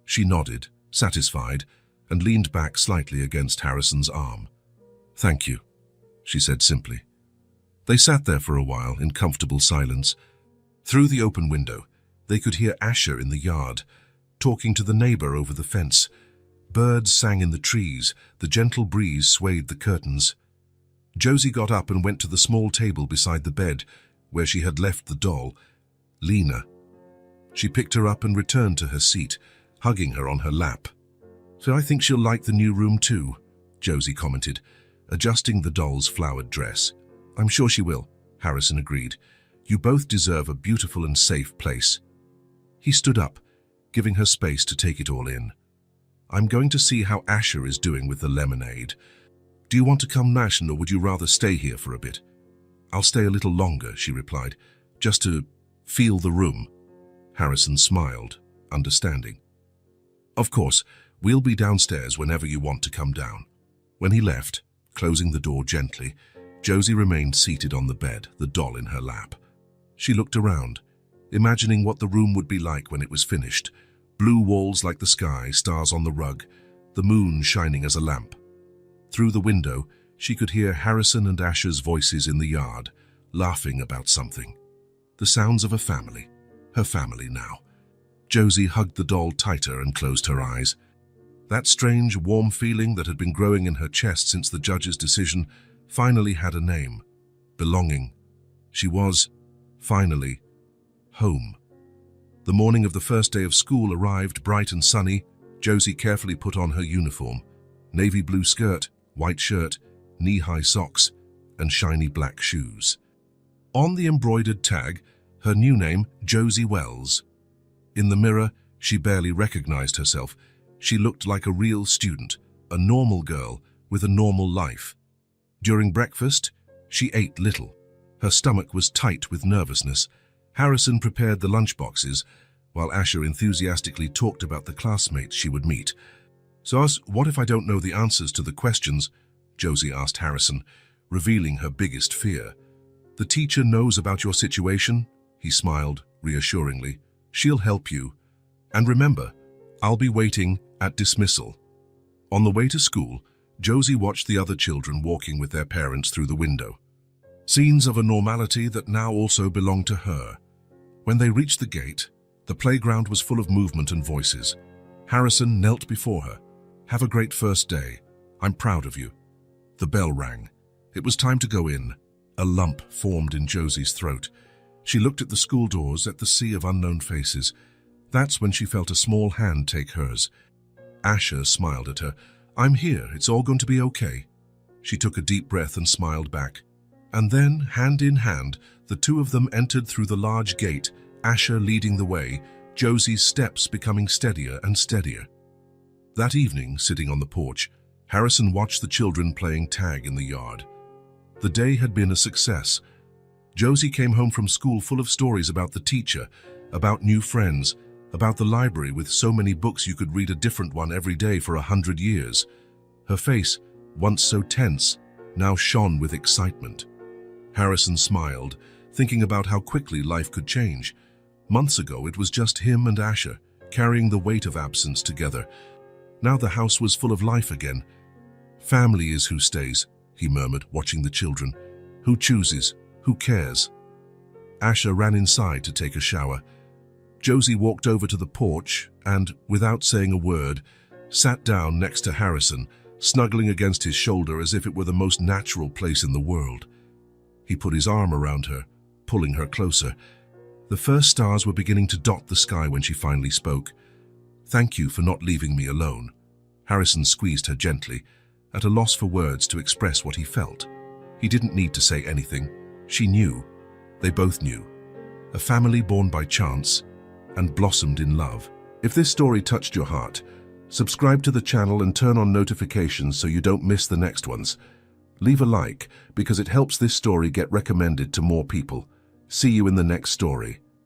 She nodded, satisfied, and leaned back slightly against Harrison's arm. "Thank you," she said simply. They sat there for a while in comfortable silence. Through the open window, they could hear Asher in the yard, talking to the neighbor over the fence. Birds sang in the trees, the gentle breeze swayed the curtains. Josie got up and went to the small table beside the bed, where she had left the doll, Lena. She picked her up and returned to her seat, hugging her on her lap. "So I think she'll like the new room too," Josie commented, adjusting the doll's flowered dress. "I'm sure she will," Harrison agreed. "You both deserve a beautiful and safe place." He stood up, giving her space to take it all in. "I'm going to see how Asher is doing with the lemonade. Do you want to come, Nash, or would you rather stay here for a bit?" "I'll stay a little longer," she replied, "just to feel the room." Harrison smiled, understanding. "Of course, we'll be downstairs whenever you want to come down." When he left, closing the door gently, Josie remained seated on the bed, the doll in her lap. She looked around, imagining what the room would be like when it was finished. Blue walls like the sky, stars on the rug, the moon shining as a lamp. Through the window, she could hear Harrison and Asher's voices in the yard, laughing about something. The sounds of a family, her family now. Josie hugged the doll tighter and closed her eyes. That strange, warm feeling that had been growing in her chest since the judge's decision finally had a name: belonging. She was, finally, home. The morning of the first day of school arrived bright and sunny. Josie carefully put on her uniform: navy blue skirt, white shirt, knee-high socks, and shiny black shoes. On the embroidered tag, her new name, Josie Wells. In the mirror, she barely recognized herself. She looked like a real student, a normal girl with a normal life. During breakfast, she ate little. Her stomach was tight with nervousness. Harrison prepared the lunchboxes, while Asher enthusiastically talked about the classmates she would meet. "So, what if I don't know the answers to the questions?" Josie asked Harrison, revealing her biggest fear. "The teacher knows about your situation," he smiled reassuringly. "She'll help you. And remember, I'll be waiting at dismissal." On the way to school, Josie watched the other children walking with their parents through the window. Scenes of a normality that now also belonged to her. When they reached the gate, the playground was full of movement and voices. Harrison knelt before her. "Have a great first day. I'm proud of you." The bell rang. It was time to go in. A lump formed in Josie's throat. She looked at the school doors, at the sea of unknown faces. That's when she felt a small hand take hers. Asher smiled at her. "I'm here. It's all going to be okay." She took a deep breath and smiled back. And then, hand in hand, the two of them entered through the large gate, Asher leading the way, Josie's steps becoming steadier and steadier. That evening, sitting on the porch, Harrison watched the children playing tag in the yard. The day had been a success. Josie came home from school full of stories about the teacher, about new friends, about the library with so many books you could read a different one every day for 100 years. Her face, once so tense, now shone with excitement. Harrison smiled, thinking about how quickly life could change. Months ago, it was just him and Asher, carrying the weight of absence together. Now the house was full of life again. "Family is who stays," he murmured, watching the children. "Who chooses? Who cares?" Asher ran inside to take a shower. Josie walked over to the porch and, without saying a word, sat down next to Harrison, snuggling against his shoulder as if it were the most natural place in the world. He put his arm around her, pulling her closer. The first stars were beginning to dot the sky when she finally spoke. "Thank you for not leaving me alone." Harrison squeezed her gently, at a loss for words to express what he felt. He didn't need to say anything. She knew. They both knew. A family born by chance and blossomed in love. If this story touched your heart, subscribe to the channel and turn on notifications so you don't miss the next ones. Leave a like because it helps this story get recommended to more people. See you in the next story.